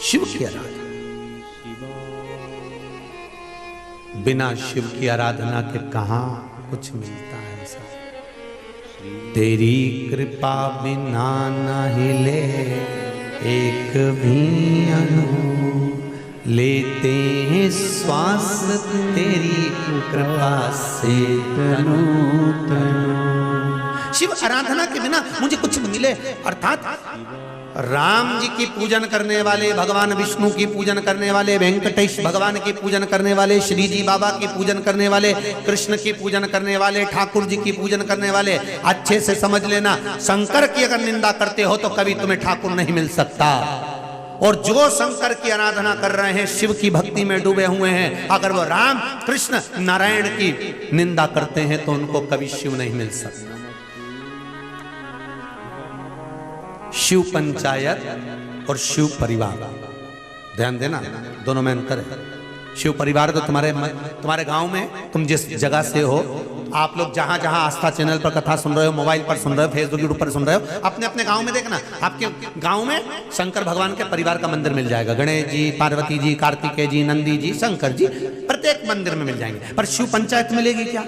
शिव की आराधना, बिना शिव की आराधना के कहां कुछ मिलता है ऐसा। तेरी कृपा बिना न हिले एक भी अणु, लेते हैं श्वास तेरी कृपा से तनु तनु। शिव आराधना के बिना मुझे कुछ मिले, अर्थात राम जी की पूजन करने वाले, भगवान विष्णु की पूजन करने वाले, वेंकटेश भगवान की पूजन करने वाले, श्री जी बाबा की पूजन करने वाले, कृष्ण की पूजन करने वाले, ठाकुर जी की पूजन करने वाले, अच्छे से समझ लेना, शंकर की अगर निंदा करते हो तो कभी तुम्हें ठाकुर नहीं मिल सकता। और जो शंकर की आराधना कर रहे हैं, शिव की भक्ति में डूबे हुए हैं, अगर वो राम कृष्ण नारायण की निंदा करते हैं तो उनको कभी शिव नहीं मिल सकता। शिव पंचायत और शिव परिवार, ध्यान देना, दोनों में अंतर है। शिव परिवार तो तुम्हारे गांव में, तुम जिस जगह से हो, आप लोग जहां जहां आस्था चैनल पर कथा सुन रहे हो, मोबाइल पर सुन रहे हो, फेसबुक यूट्यूब पर सुन रहे हो, अपने अपने गांव में देखना, आपके गांव में शंकर भगवान के परिवार का मंदिर मिल जाएगा। गणेश जी, पार्वती जी, कार्तिकेय जी, नंदी जी, शंकर जी, प्रत्येक मंदिर में मिल जाएंगे। पर शिव पंचायत मिलेगी क्या?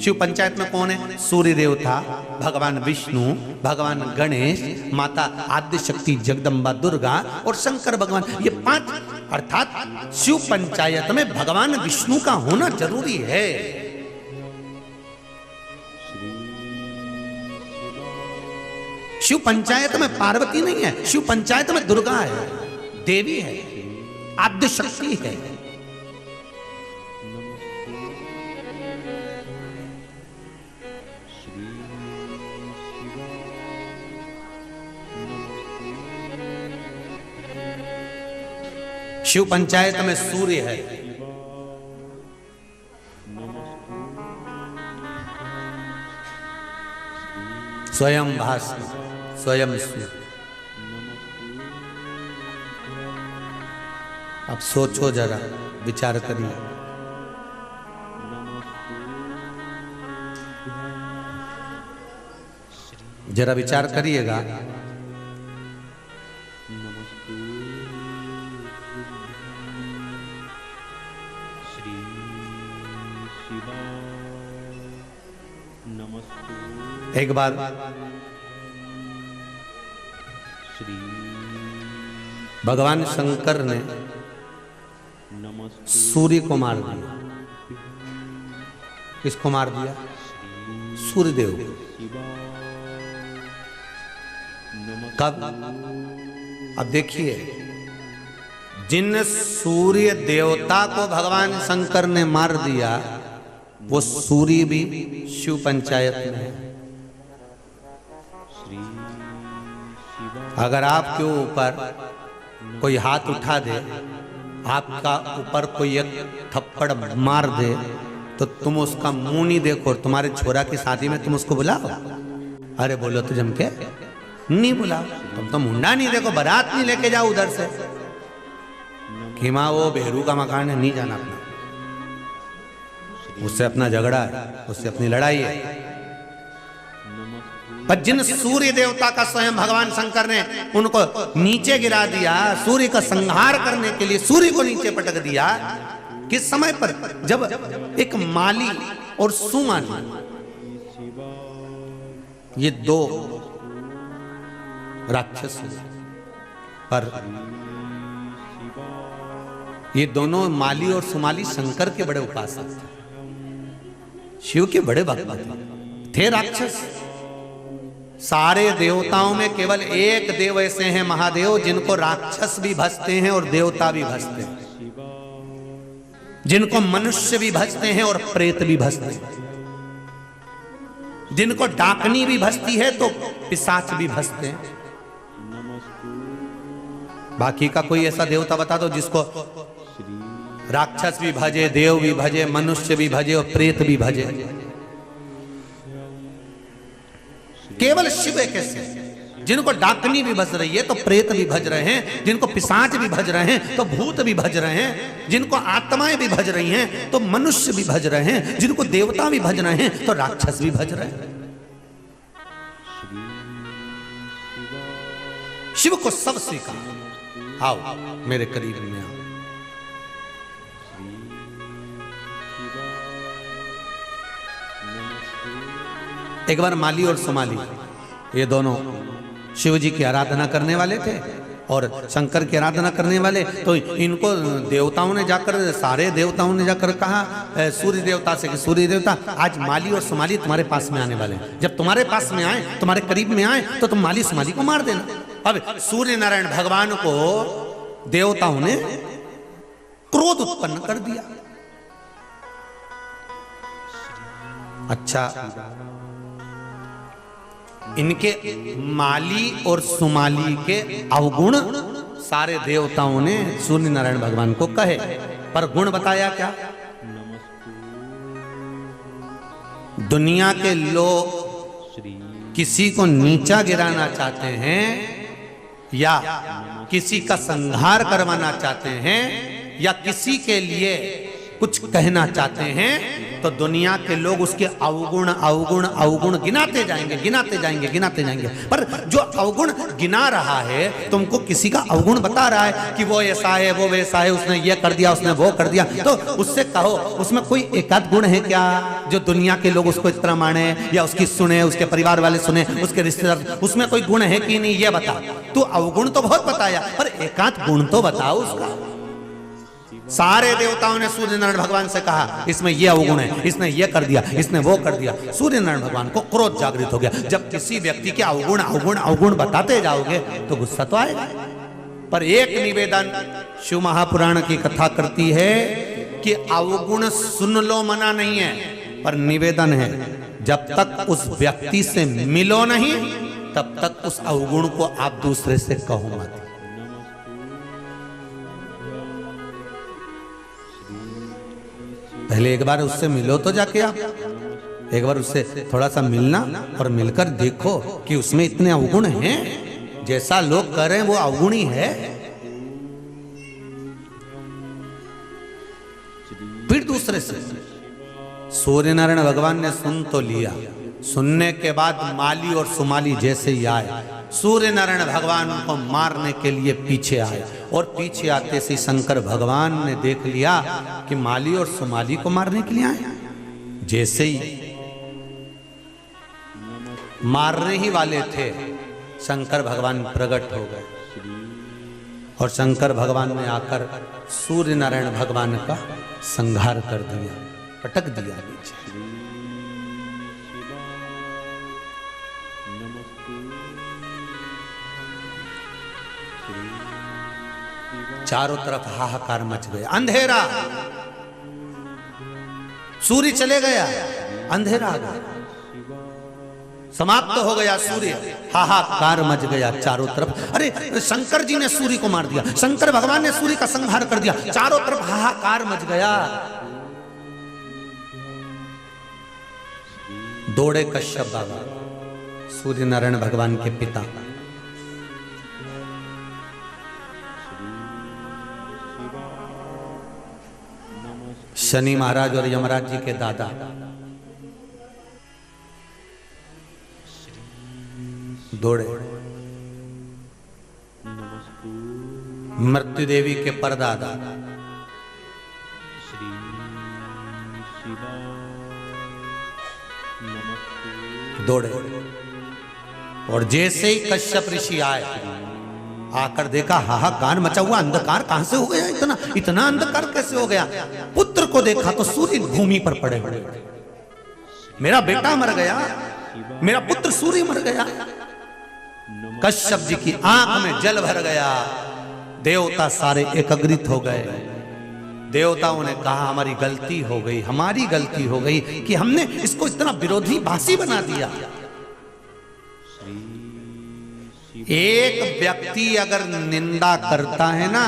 शिव पंचायत में कौन है? सूर्य देवता, भगवान विष्णु, भगवान गणेश, माता आद्य शक्ति जगदम्बा दुर्गा और शंकर भगवान, ये 5। अर्थात शिव पंचायत में भगवान विष्णु का होना जरूरी है। शिव पंचायत में पार्वती नहीं है, शिव पंचायत में दुर्गा है, देवी है, आद्य शक्ति है। शिव पंचायत में सूर्य है, स्वयं भास्कर, स्वयं सूर्य। अब सोचो जरा, विचार करिए, जरा विचार करिएगा। एक बार भगवान शंकर ने सूर्य को मार दिया। किसको मार दिया? सूर्यदेव को। कब? अब देखिए, जिन सूर्य देवता को भगवान शंकर ने मार दिया, वो सूर्य भी शिव पंचायत में है। अगर आपके ऊपर कोई हाथ उठा दे, आपका ऊपर कोई एक थप्पड़ मार दे, तो तुम उसका मुंह नहीं देखो। तुम्हारे छोरा की शादी में तुम उसको बुलाओ? अरे बोलो तो जम के नहीं बुलाओ। तुम तो मुंडा नहीं देखो, बारात नहीं लेके जाओ उधर से कि माँ वो बेहरू का मकान है, नहीं जाना अपना, उससे अपना झगड़ा है, उससे अपनी लड़ाई है। पर जिन सूर्य देवता का स्वयं भगवान शंकर ने उनको नीचे गिरा दिया, सूर्य का संहार करने के लिए सूर्य को नीचे पटक दिया, किस समय पर? जब एक माली और सुमाली, ये दो राक्षस पर ये दोनों माली और सुमाली शंकर के बड़े उपासक थे, शिव के बड़े भक्त थे राक्षस। सारे देवताओं में केवल एक देव ऐसे हैं महादेव जिनको राक्षस भी भजते हैं और देवता भी भजते हैं, जिनको मनुष्य भी भजते हैं और प्रेत भी भजते हैं, जिनको डाकनी भी भजती है तो पिशाच भी भजते हैं। बाकी का कोई ऐसा देवता बता दो जिसको राक्षस भी भजे, देव भी भजे, मनुष्य भी भजे और प्रेत भी भजे। केवल शिव एक ऐसे जिनको डाकनी भी भज रही है तो प्रेत भी भज रहे हैं, जिनको पिशाच भी भज रहे हैं तो भूत भी भज रहे हैं, जिनको आत्माएं भी भज रही हैं तो मनुष्य भी भज रहे हैं, जिनको देवता भी भज रहे हैं तो राक्षस भी भज रहे हैं। शिव को सब स्वीकार। आओ मेरे करीब में आओ। एक बार माली और सुमाली ये दोनों शिव जी की आराधना करने वाले थे और शंकर की आराधना करने वाले, तो इनको देवताओं ने जाकर, सारे देवताओं ने जाकर कहा सूर्य देवता से कि सूर्य देवता आज माली और सुमाली तुम्हारे पास में आने वाले हैं, जब तुम्हारे पास में आए, तुम्हारे करीब में आए तो तुम माली सुमाली को मार देना। अब सूर्य नारायण भगवान को देवताओं ने क्रोध उत्पन्न कर दिया। अच्छा, इनके माली और सुमाली के अवगुण सारे देवताओं ने सूर्य नारायण भगवान को कहे, पर गुण बताया क्या? दुनिया के लोग किसी को नीचा गिराना चाहते हैं या किसी का संहार करवाना चाहते हैं या किसी के लिए कुछ कहना चाहते हैं तो दुनिया के लोग उसके अवगुण अवगुण अवगुण गिनाते जाएंगे, गिनाते जाएंगे, गिनाते जाएंगे। पर जो अवगुण गिना रहा है, तुमको किसी का अवगुण बता रहा है कि वो ऐसा है, वो वैसा है, उसने ये कर दिया, उसने वो कर दिया, तो उससे कहो उसमें कोई एकाध गुण है क्या जो दुनिया के लोग उसको इस तरह माने या उसकी सुने, उसके परिवार वाले सुने, उसके रिश्तेदार, उसमें कोई गुण है कि नहीं ये बता। तू अवगुण तो बहुत बताया पर एकाध गुण तो बताओ उसका। सारे देवताओं ने सूर्य नारायण भगवान से कहा इसमें ये अवगुण है, इसने ये कर दिया, इसने वो कर दिया। सूर्य नारायण भगवान को क्रोध जागृत हो गया। जब किसी व्यक्ति के अवगुण अवगुण अवगुण बताते जाओगे तो गुस्सा तो आएगा। पर एक निवेदन शिव महापुराण की कथा करती है कि अवगुण सुन लो मना नहीं है, पर निवेदन है जब तक उस व्यक्ति से मिलो नहीं तब तक उस अवगुण को आप दूसरे से कहो मत। पहले एक बार उससे मिलो तो जाके आप, एक बार उससे थोड़ा सा मिलना और मिलकर देखो कि उसमें इतने अवगुण हैं, जैसा लोग कह रहे हैं वो अवगुणी है। फिर दूसरे से सूर्य नारायण भगवान ने सुन तो लिया, सुनने के बाद माली और सुमाली जैसे ही आए, सूर्य नारायण भगवान को मारने के लिए पीछे आए और पीछे आते से शंकर भगवान ने देख लिया कि माली और सुमाली को मारने के लिए आए। जैसे ही मारने ही वाले थे शंकर भगवान प्रकट हो गए और शंकर भगवान ने आकर सूर्य नारायण भगवान का संहार कर दिया, पटक दिया नीचे। चारों तरफ हाहाकार मच गया, अंधेरा, सूर्य चले गया, अंधेरा आ गया, समाप्त हो गया सूर्य, हाहाकार मच गया चारों तरफ। अरे शंकर जी ने सूर्य को मार दिया, शंकर भगवान ने सूर्य का संहार कर दिया, चारों तरफ हाहाकार मच गया। दौड़े कश्यप बाबा, सूर्य नारायण भगवान के पिता, शनि महाराज और यमराज जी के दादा, दौड़े। नमस्तु मृत्यु देवी के परदादा श्री शिवाय नमस्तु दौड़े और जैसे ही कश्यप ऋषि आए, आकर देखा हाहाकार मचा हुआ, अंधकार कहां से हो गया, इतना इतना अंधकार कैसे हो गया। पुत्र को देखा तो सूर्य भूमि पर पड़े हुए, मेरा बेटा मर गया, मेरा पुत्र सूर्य मर गया। कश्यप जी की आंख में जल भर गया। देवता सारे एकत्रित हो गए। देवताओं ने कहा हमारी गलती हो गई, हमारी गलती हो गई कि हमने इसको इतना विरोधी भाषी बना दिया। एक व्यक्ति अगर निंदा करता है ना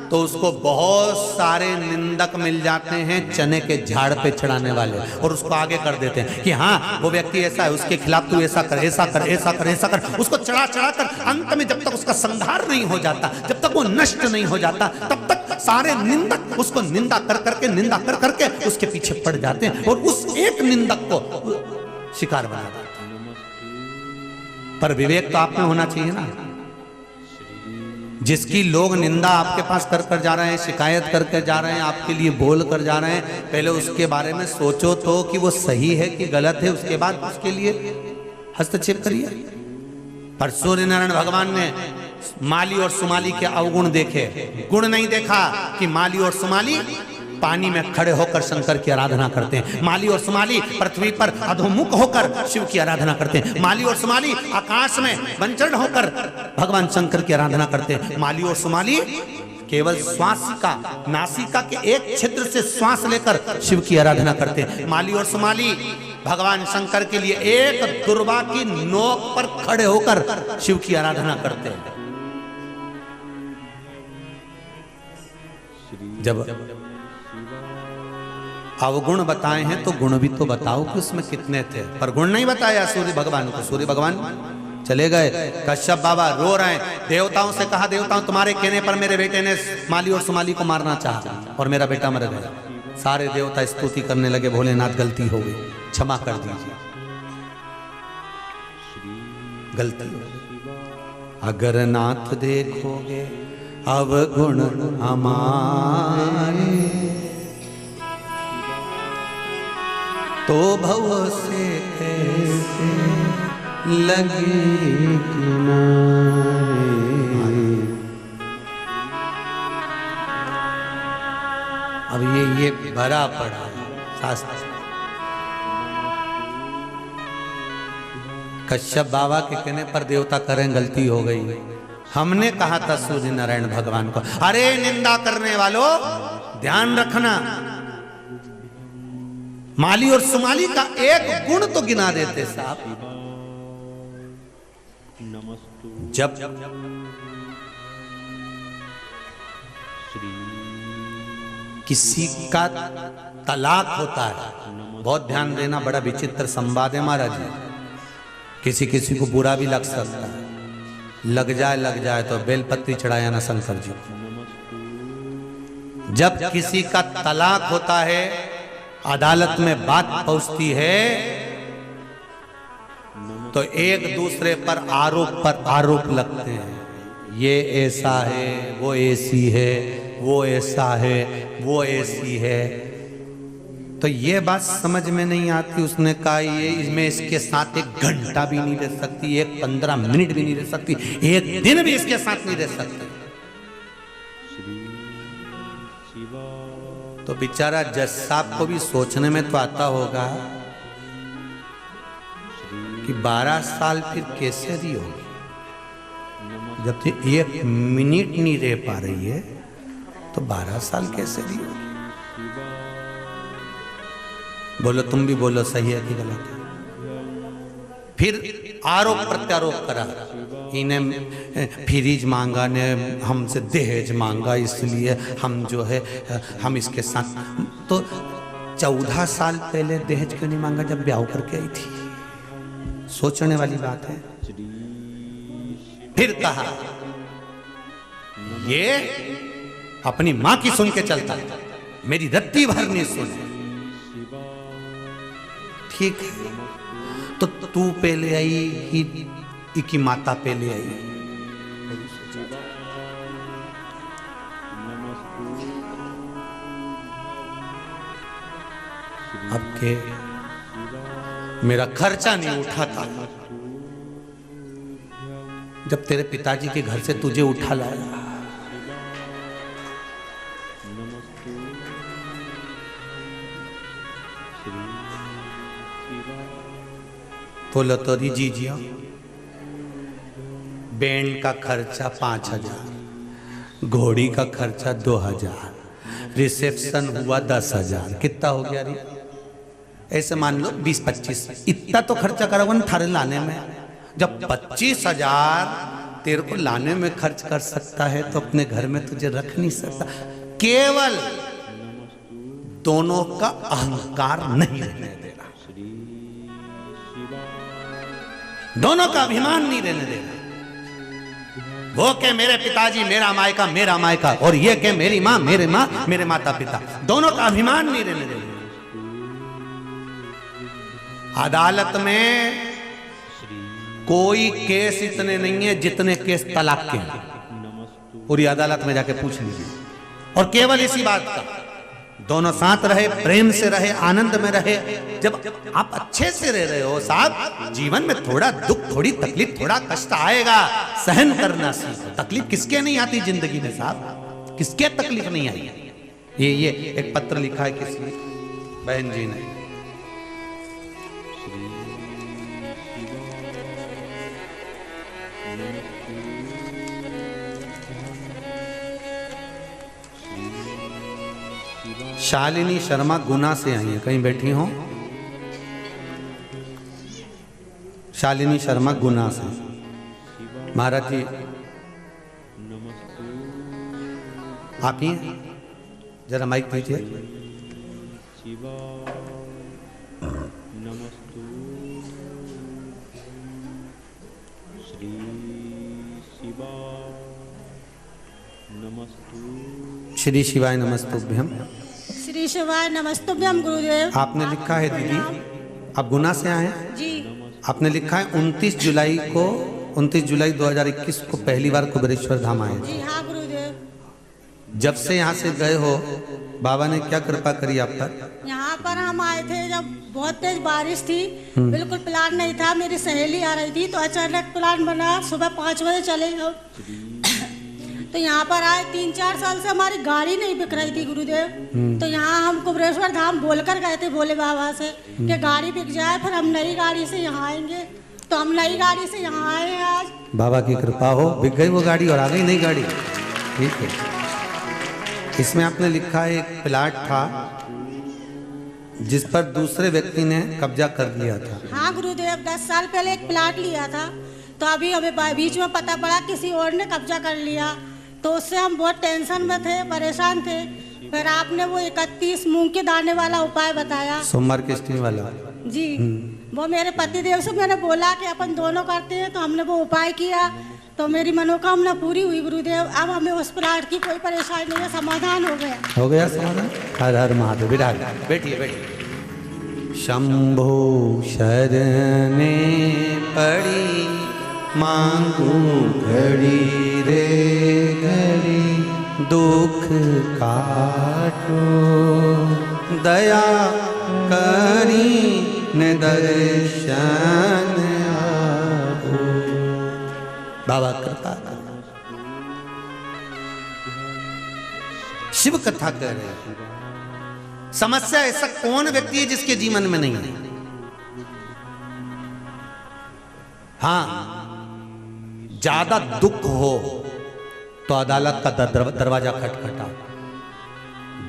तो उसको बहुत सारे निंदक मिल जाते हैं, चने के झाड़ पे चढ़ाने वाले, और उसको आगे कर देते हैं कि हाँ वो व्यक्ति ऐसा है, उसके खिलाफ तू ऐसा कर, ऐसा कर, ऐसा कर, ऐसा कर। उसको चढ़ा चढ़ा कर अंत में जब तक उसका संहार नहीं हो जाता, जब तक वो नष्ट नहीं हो जाता, तब तक सारे निंदक उसको निंदा कर करके, निंदा कर करके उसके पीछे पड़ जाते हैं और उस एक निंदक को शिकार बना देते हैं। पर विवेक तो आप में होना चाहिए ना। जिसकी लोग निंदा आपके पास कर कर जा रहे हैं, शिकायत करके जा रहे हैं, आपके लिए बोल कर जा रहे हैं, पहले उसके बारे में सोचो तो कि वो सही है कि गलत है, उसके बाद उसके लिए हस्तक्षेप करिए। पर सूर्य नारायण भगवान ने माली और सुमाली के अवगुण देखे, गुण नहीं देखा कि माली और सुमाली पानी में खड़े होकर शंकर की आराधना करते हैं, माली और सुमाली पृथ्वी पर अधोमुख होकर शिव की आराधना करते हैं, माली और सुमाली आकाश में वंचन होकर भगवान शंकर की आराधना करते हैं, माली और सुमाली केवल स्वासिका नासिका के एक छिद्र से श्वास लेकर शिव की आराधना करते हैं, माली और सुमाली भगवान शंकर के लिए एक दुर्वा की नोक पर खड़े होकर शिव की आराधना करते हैं। जब अवगुण बताए हैं तो गुण भी तो बताओ कि उसमें कितने थे, पर गुण नहीं बताया सूर्य भगवान को। सूर्य भगवान चले गए, कश्यप बाबा रो रहे हैं। देवताओं से कहा, देवताओं तुम्हारे कहने पर मेरे बेटे ने माली और सुमाली को मारना चाहा और मेरा बेटा मर गया। सारे देवता स्तुति करने लगे, भोलेनाथ गलती हो गई, क्षमा कर दीजिए, गलती हो गई। अगर नाथ देखोगे अवगुण हमारे तो भव से कैसे लगे किनारे। अब ये भरा पड़ा है शास्त्र। कश्यप बाबा के कहने पर देवता करें गलती हो गई। हमने कहा था सूर्य नारायण भगवान को, अरे निंदा करने वालों ध्यान रखना, माली और सुमाली का एक गुण तो गिना देते साहब। जब किसी का तलाक होता है, बहुत ध्यान देना, बड़ा विचित्र संवाद है महाराज जी। किसी किसी को बुरा भी लग सकता है, लग जाए तो बेलपत्ती चढ़ाया ना शंकर जी। जब किसी का तलाक होता है, अदालत में बात पहुंचती है, तो एक दूसरे पर आरोप लगते हैं। ये ऐसा है, वो ऐसी है, वो ऐसा है, वो ऐसी है। तो ये बात समझ में नहीं आती। उसने कहा ये इसमें इसके साथ 1 घंटा भी नहीं रह सकती, 15 मिनट भी नहीं रह सकती, 1 दिन भी इसके साथ नहीं रह सकती। तो बेचारा जज साहब को भी सोचने में तो आता होगा कि 12 साल फिर कैसे रही होगी। जब तक 1 मिनट नहीं रह पा रही है तो 12 साल कैसे रही होगी। बोलो, तुम भी बोलो, सही है कि गलत है। फिर आरोप प्रत्यारोप करा, इन्हें फ्रिज मांगा ने, हमसे दहेज मांगा, इसलिए हम जो है हम इसके साथ। तो 14 साल पहले दहेज क्यों नहीं मांगा जब ब्याह करके आई थी? सोचने वाली बात है। फिर कहा ये अपनी मां की सुन के चलता, मेरी रत्ती भर नहीं सुने। ठीक है, तो तू पहले आई ही इकी माता पे ले आई। अब के मेरा खर्चा नहीं उठा था, जब तेरे पिताजी के घर से तुझे उठा लाया। बोलो तो जीजिया, बैंड का खर्चा 5000, घोड़ी का खर्चा 2000, रिसेप्शन हुआ 10,000, कितना हो गया रे? ऐसे मान लो 20-25, इतना तो खर्चा करोगे ना थारे लाने में। जब 25,000 तेरे को लाने में खर्च कर सकता है तो अपने घर में तुझे रख नहीं सकता। केवल दोनों का अहंकार नहीं रहने देना, दोनों का अभिमान नहीं रहने देना। वो के मेरे पिताजी, मेरा मायका, और ये के मेरी माँ, मेरे माता पिता, दोनों का अभिमान नहीं रहने देना। अदालत में कोई केस इतने नहीं है जितने केस तलाक के हैं। पूरी अदालत में जाके पूछ लीजिए। और केवल इसी बात का, दोनों साथ रहे, प्रेम से रहे, आनंद में रहे। जब आप अच्छे से रह रहे हो साहब, जीवन में थोड़ा दुख, थोड़ी तकलीफ, थोड़ा कष्ट आएगा, सहन करना सीखो। तकलीफ किसके नहीं आती जिंदगी में साहब, किसके तकलीफ नहीं आई? ये एक पत्र लिखा है किसी बहन जी ने। शालिनी शर्मा गुना से आई है, कहीं बैठी हो? शालिनी शर्मा गुना से। महाराज जी आप ही हैं? जरा माइक दीजिए। श्री शिवाय नमस्तुभ्यम। श्री शिवाय नमस्तुभ्यम गुरुदेव। आपने लिखा है दीदी, आप गुना से आए हैं? जी। आपने लिखा है 29 जुलाई 2021 को पहली बार कुबेरेश्वर धाम आए। जी हाँ गुरुदेव। जब से यहाँ से गए हो, बाबा ने क्या कृपा करी आप पर? यहाँ पर हम आए थे जब बहुत तेज बारिश थी, बिल्कुल प्लान नहीं था। मेरी सहेली आ रही थी तो अचानक प्लान बना, सुबह 5 बजे चले गए। तो यहाँ पर आए, 3-4 साल से हमारी गाड़ी नहीं बिक रही थी गुरुदेव। तो यहाँ हम कुबेरेश्वर धाम बोलकर गए थे भोले बाबा से कि गाड़ी बिक जाए, फिर हम नई गाड़ी से यहाँ आएंगे। तो हम नई गाड़ी से यहाँ आए हैं आज। बाबा की कृपा हो, बिक गई वो गाड़ी और आ गई नई गाड़ी। ठीक है। इसमें आपने लिखा है एक प्लाट था जिस पर दूसरे व्यक्ति ने कब्जा कर लिया था। हाँ गुरुदेव, 10 साल पहले एक प्लाट लिया था, तो अभी हमें बीच में पता पड़ा किसी और ने कब्जा कर लिया। तो उससे हम बहुत टेंशन में थे, परेशान थे। फिर आपने वो 31 मूंग के दाने वाला उपाय बताया, सोमवार के स्टीम वाला जी। वो मेरे पतिदेव से मैंने बोला कि अपन दोनों करते हैं, तो हमने वो उपाय किया तो मेरी मनोकामना पूरी हुई गुरुदेव। अब हमें उस प्लाट की कोई परेशानी नहीं है, समाधान हो गया। हो गया समाधान। हर हर महादेव। बैठिए बैठिए। शंभो शरणे पड़ी मांगू घड़ी रे घड़ी, दुख काटो दया करी न दर्शन आपो। बाबा कृपा करो। शिव कथा कह रहे हैं। समस्या ऐसा कौन व्यक्ति है जिसके जीवन में नहीं है? हाँ, ज्यादा दुख हो तो अदालत का दरवाजा खटखटा,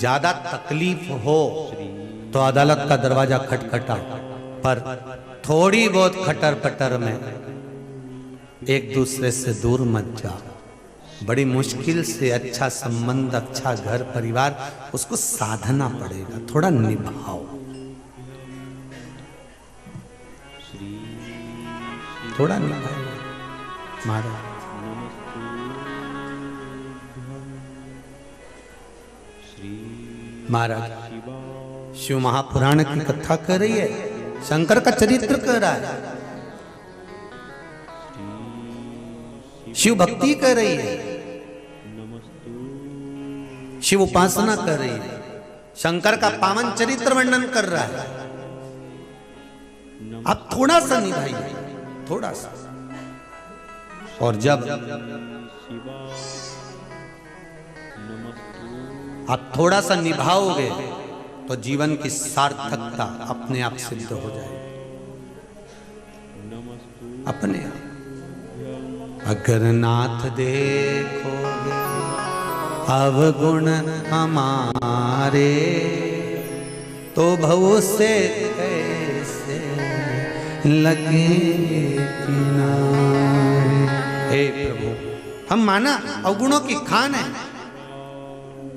ज्यादा तकलीफ हो तो अदालत का दरवाजा खटखटा, पर थोड़ी बहुत खटर पटर में एक दूसरे से दूर मत जाओ। बड़ी मुश्किल से अच्छा संबंध, अच्छा घर परिवार, उसको साधना पड़ेगा, थोड़ा निभाओ, थोड़ा निभाओ। महाराज महाराज शिव महापुराण की कथा कर रही है, शंकर का चरित्र कर रहा है। शिव भक्ति कर रही है, शिव उपासना कर रही है, शंकर का पावन चरित्र वर्णन कर रहा है। अब थोड़ा सा निभाइए, थोड़ा सा, और जब आप थोड़ा सा निभाओगे तो जीवन की सार्थकता अपने आप सिद्ध हो जाएगी, अपने आप। अगर नाथ देखोगे अवगुण हमारे, तो भव से कैसे लगे किनारे। हे प्रभु, हम माना अवगुणों की खान है।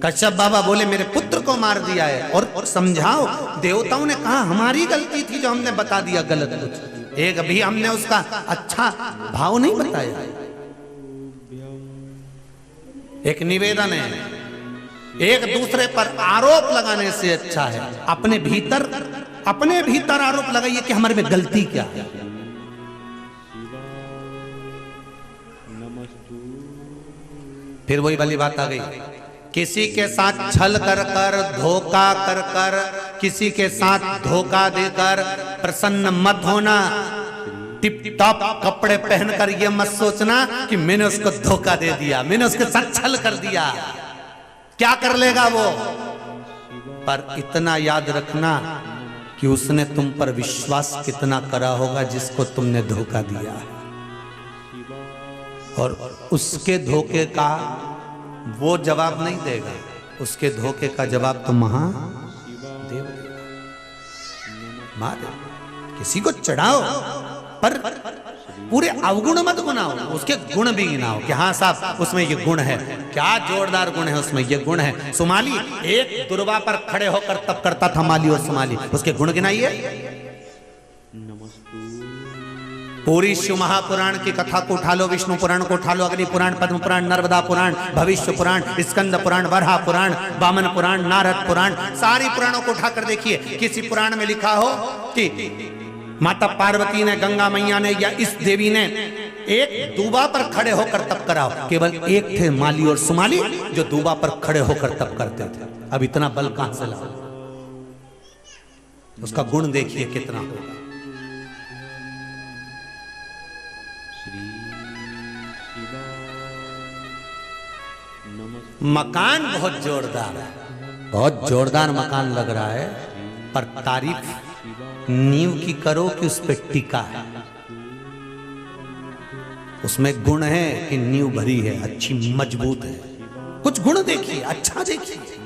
कश्यप बाबा बोले मेरे पुत्र को मार दिया है, और समझाओ, देवताओं ने कहा हमारी गलती थी जो हमने बता दिया गलत कुछ, एक भी हमने उसका अच्छा भाव नहीं बताया। एक निवेदन है, एक दूसरे पर आरोप लगाने से अच्छा है अपने भीतर आरोप लगाइए कि हमारे में गलती क्या है। फिर वही वाली बात आ गई, किसी के साथ छल कर कर, धोखा कर कर, किसी के साथ धोखा देकर प्रसन्न मत होना। टिप टॉप कपड़े पहनकर ये मत सोचना कि मैंने उसको धोखा दे दिया, मैंने उसके साथ छल कर दिया, क्या कर लेगा वो। पर इतना याद रखना कि उसने तुम पर विश्वास कितना करा होगा जिसको तुमने धोखा दिया है, और उसके धोखे का वो जवाब नहीं देगा, उसके धोखे का जवाब तो महादेव देगा। महादेव किसी को चढ़ाओ पर पूरे अवगुण मत गुनाओ, उसके गुण भी गिनाओ कि हाँ साहब उसमें ये गुण है, क्या जोरदार गुण है उसमें, ये गुण है। सुमाली एक दुर्वा पर खड़े होकर तब करता था माली और सुमाली, उसके गुण गिनाइए। पूरी शिव महापुराण की कथा को उठा लो, विष्णु पुराण को उठा लो, अग्नि पुराण, पद्म पुराण, नर्मदा पुराण, भविष्य पुराण, स्कंद पुराण, वराह पुराण, वामन पुराण, नारद पुराण, सारी पुराणों को उठाकर देखिए, किसी पुराण में लिखा हो कि माता पार्वती ने, गंगा मैया ने या इस देवी ने एक दूबा पर खड़े होकर तप कराओ। केवल एक थे माली और सुमाली जो दूबा पर खड़े होकर तप करते थे। अब इतना बल कहां से लाओ, उसका गुण देखिए कितना होगा। मकान बहुत जोरदार है, बहुत जोरदार मकान लग रहा है, पर तारीफ नींव की करो कि उस पे टिका है, उसमें गुण है कि नींव भरी है, अच्छी मजबूत है। कुछ गुण देखिए, अच्छा देखिए।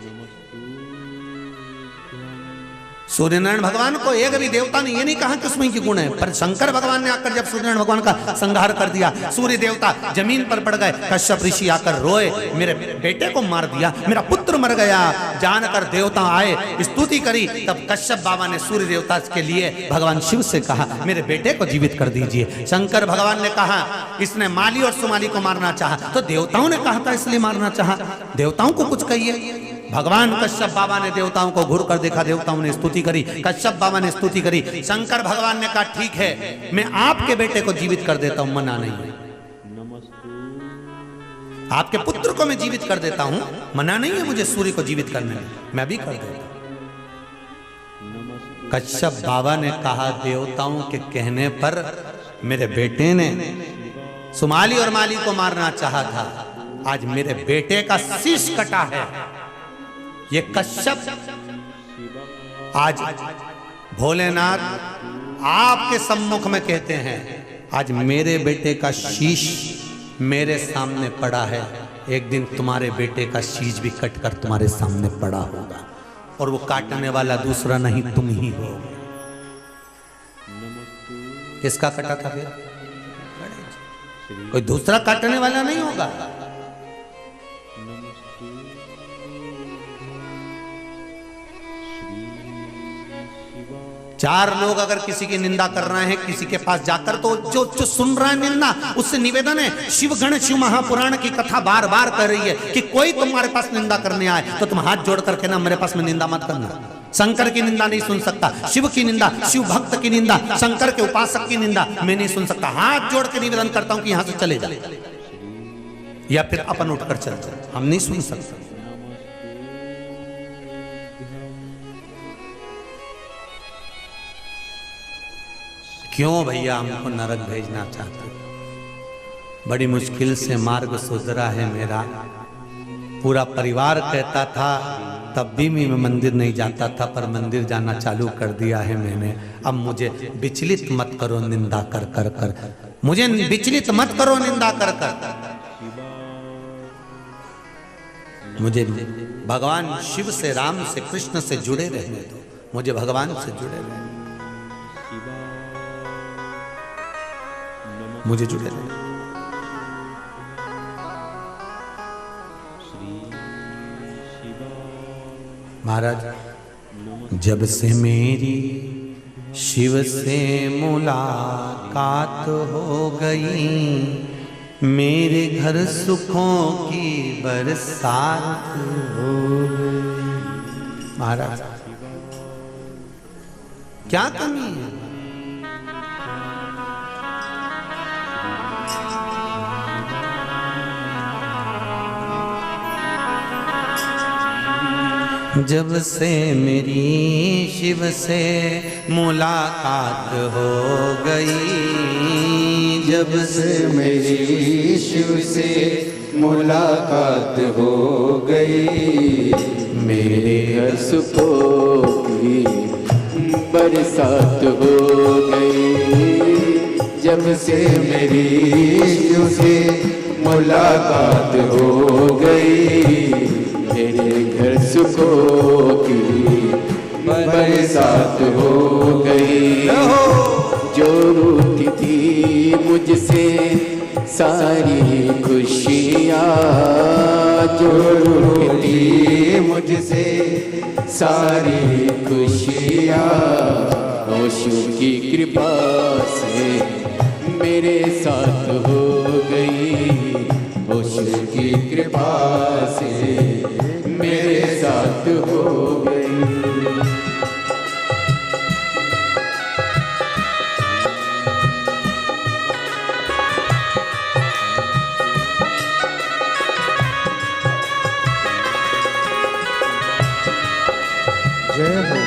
सूर्यनारायण भगवान को एक भी देवता ने ये नहीं कहा कि उसमें ये गुण है, पर शंकर भगवान ने आकर जब सूर्यनारायण भगवान का संहार कर दिया, सूर्य देवता जमीन पर पड़ गए, कश्यप ऋषि आकर रोए, मेरे बेटे को मार दिया, मेरा पुत्र मर गया। जानकर देवता आए, स्तुति करी, तब कश्यप बाबा ने सूर्य देवता के लिए भगवान शिव से कहा मेरे बेटे को जीवित कर दीजिए। शंकर भगवान ने कहा इसने माली और सुमाली को मारना चाहा, तो देवताओं ने कहा था इसलिए मारना चाहा, देवताओं को कुछ कहिए। भगवान कश्यप बाबा ने देवताओं को घूर कर देखा, देवताओं ने स्तुति करी, कश्यप बाबा ने स्तुति करी। शंकर भगवान ने कहा ठीक है, मैं आपके बेटे को जीवित कर देता हूं, मना नहीं है, आपके पुत्र को मैं जीवित कर देता हूं, मना नहीं है मुझे सूर्य को जीवित करने में, मैं भी कर देता हूं। कश्यप बाबा ने कहा देवताओं के कहने पर मेरे बेटे ने सुमाली और माली को मारना चाहा था, आज मेरे बेटे का शीश कटा है। ये कश्यप आज भोलेनाथ आपके सम्मुख में कहते हैं आज मेरे बेटे का शीश मेरे सामने पड़ा है, एक दिन तुम्हारे बेटे का शीश भी कटकर तुम्हारे सामने पड़ा होगा, और वो काटने वाला दूसरा नहीं तुम ही हो। किसका कटा था फिर? कोई दूसरा काटने वाला नहीं होगा। चार लोग अगर किसी की निंदा कर रहे हैं किसी के पास जाकर, तो जो सुन रहा है निंदा, उससे निवेदन है, शिवगण शिव महापुराण की कथा बार बार कर रही है कि कोई तुम्हारे पास निंदा करने आए तो तुम हाथ जोड़ करके ना मेरे पास में निंदा मत करना, शंकर की निंदा नहीं सुन सकता, शिव की निंदा, शिव भक्त की निंदा, शंकर के उपासक की निंदा मैं नहीं सुन सकता। हाथ जोड़ के निवेदन करता हूं कि यहां से चले जा, या फिर अपन उठकर चल जाए, हम नहीं सुन सकते। क्यों भैया हमको नरक भेजना चाहते? बड़ी मुश्किल से मार्ग सुधरा है मेरा। पूरा परिवार कहता था, तब भी मैं मंदिर नहीं जाता था, पर मंदिर जाना चालू कर दिया है मैंने। अब मुझे विचलित मत करो निंदा कर कर कर, मुझे विचलित मत करो निंदा कर कर। मुझे भगवान शिव से, राम से, कृष्ण से जुड़े रहने दो, मुझे भगवान से जुड़े रहने, मुझे जुड़े रहने। महाराज, जब से मेरी शिव से मुलाकात हो गई, मेरे घर सुखों की बरसात हो गई। महाराज, क्या कमी है? जब से मेरी शिव से मुलाकात हो गई, जब से मेरी शिव से मुलाकात हो गई, मेरे घर सुखों की बरसात हो गई। जब से मेरी शिव से मुलाकात हो गई, मेरे घर सुखों की बरसात हो गई। जो रूठी थी मुझसे सारी खुशियाँ, जो रूठी थी मुझसे सारी खुशियाँ, ओशो की कृपा से मेरे साथ हो गई। ओशो की कृपा से मेरे साथ हो गई। जय हो।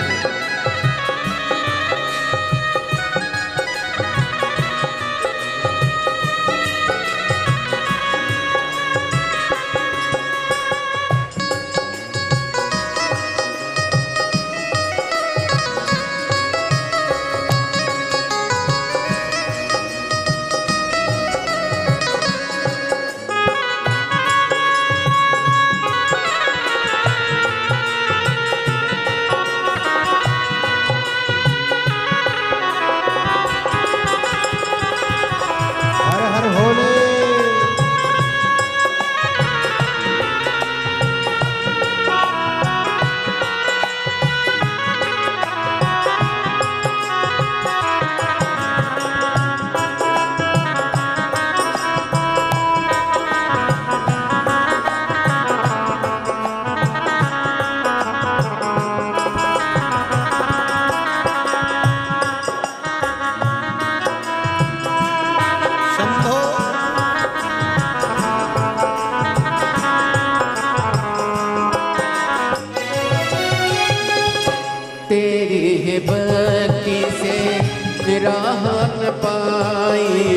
भक्ति से राह न पाई,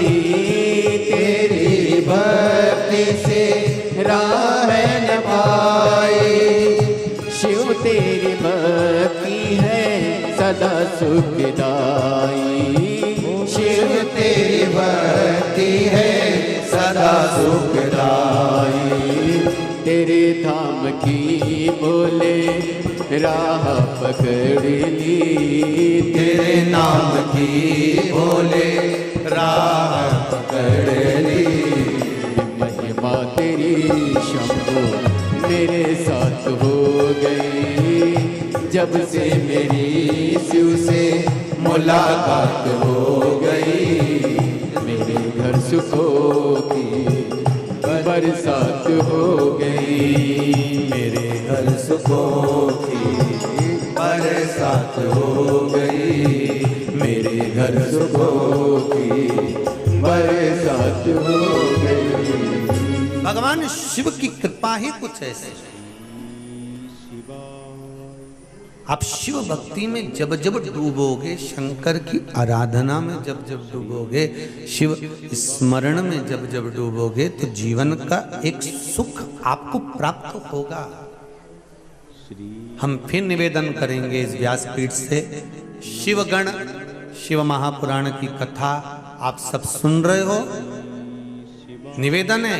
तेरी भक्ति से राह न पाई। शिव तेरी भक्ति है सदा सुखदाई, शिव तेरी भक्ति है सदा सुखदाई। तेरे धाम की बोले राह पकड़ ली, तेरे नाम की बोले राह पकड़ ली। महिमा तेरी शंभो मेरे साथ हो गई, जब से मेरी शिव से मुलाकात हो गई। मेरे घर सुखों की बरसात हो गई। मेरे घर सुखों की बरसात हो गई, मेरे घर सुखों की बरसात हो गई। भगवान शिव की कृपा ही कुछ ऐसी है। आप शिव भक्ति में जब जब डूबोगे, शंकर की आराधना में जब जब डूबोगे, शिव स्मरण में जब जब डूबोगे, तो जीवन का एक सुख आपको प्राप्त होगा। हम फिर निवेदन करेंगे इस व्यासपीठ से, शिवगण शिव महापुराण की कथा आप सब सुन रहे हो। निवेदन है,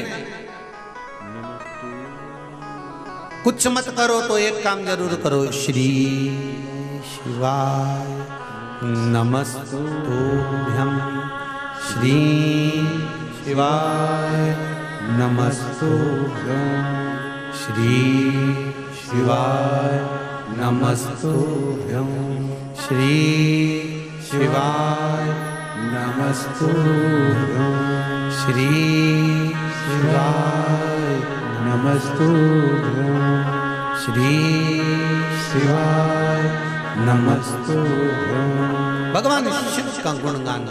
कुछ मत करो तो एक काम जरूर करो, श्री शिवाय नमस्तुभ्यं, श्री शिवाय नमस्तुभ्यं, श्री शिवाय नमस्तुभ्यं, श्री शिवाय नमस्तुभ्यं, श्री शिवाय नमस्तुभ्यं, श्री शिवाय नमस्तुभ्यं। भगवान शिव का गुणगान।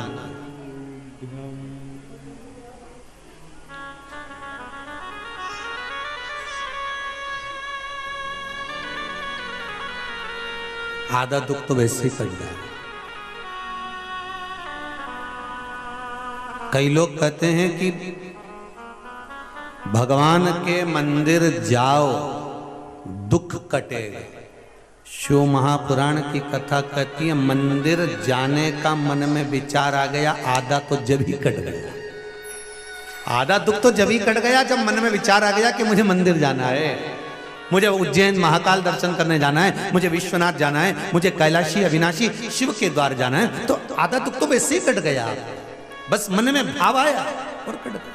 आधा दुख तो वैसे ही कट जाए। कई लोग कहते हैं कि भगवान के मंदिर जाओ दुख कटेगा। शिव महापुराण की कथा कहती है, मंदिर जाने का मन में विचार आ गया, आधा तो जब ही कट गया। आधा दुख तो जब ही कट गया जब मन में विचार आ गया कि मुझे मंदिर जाना है, मुझे उज्जैन महाकाल दर्शन करने जाना है, मुझे विश्वनाथ जाना है, मुझे कैलाशी अविनाशी शिव के द्वार जाना है। तो आधा दुख तो वैसे ही कट गया, बस मन में भाव आया और कट गया।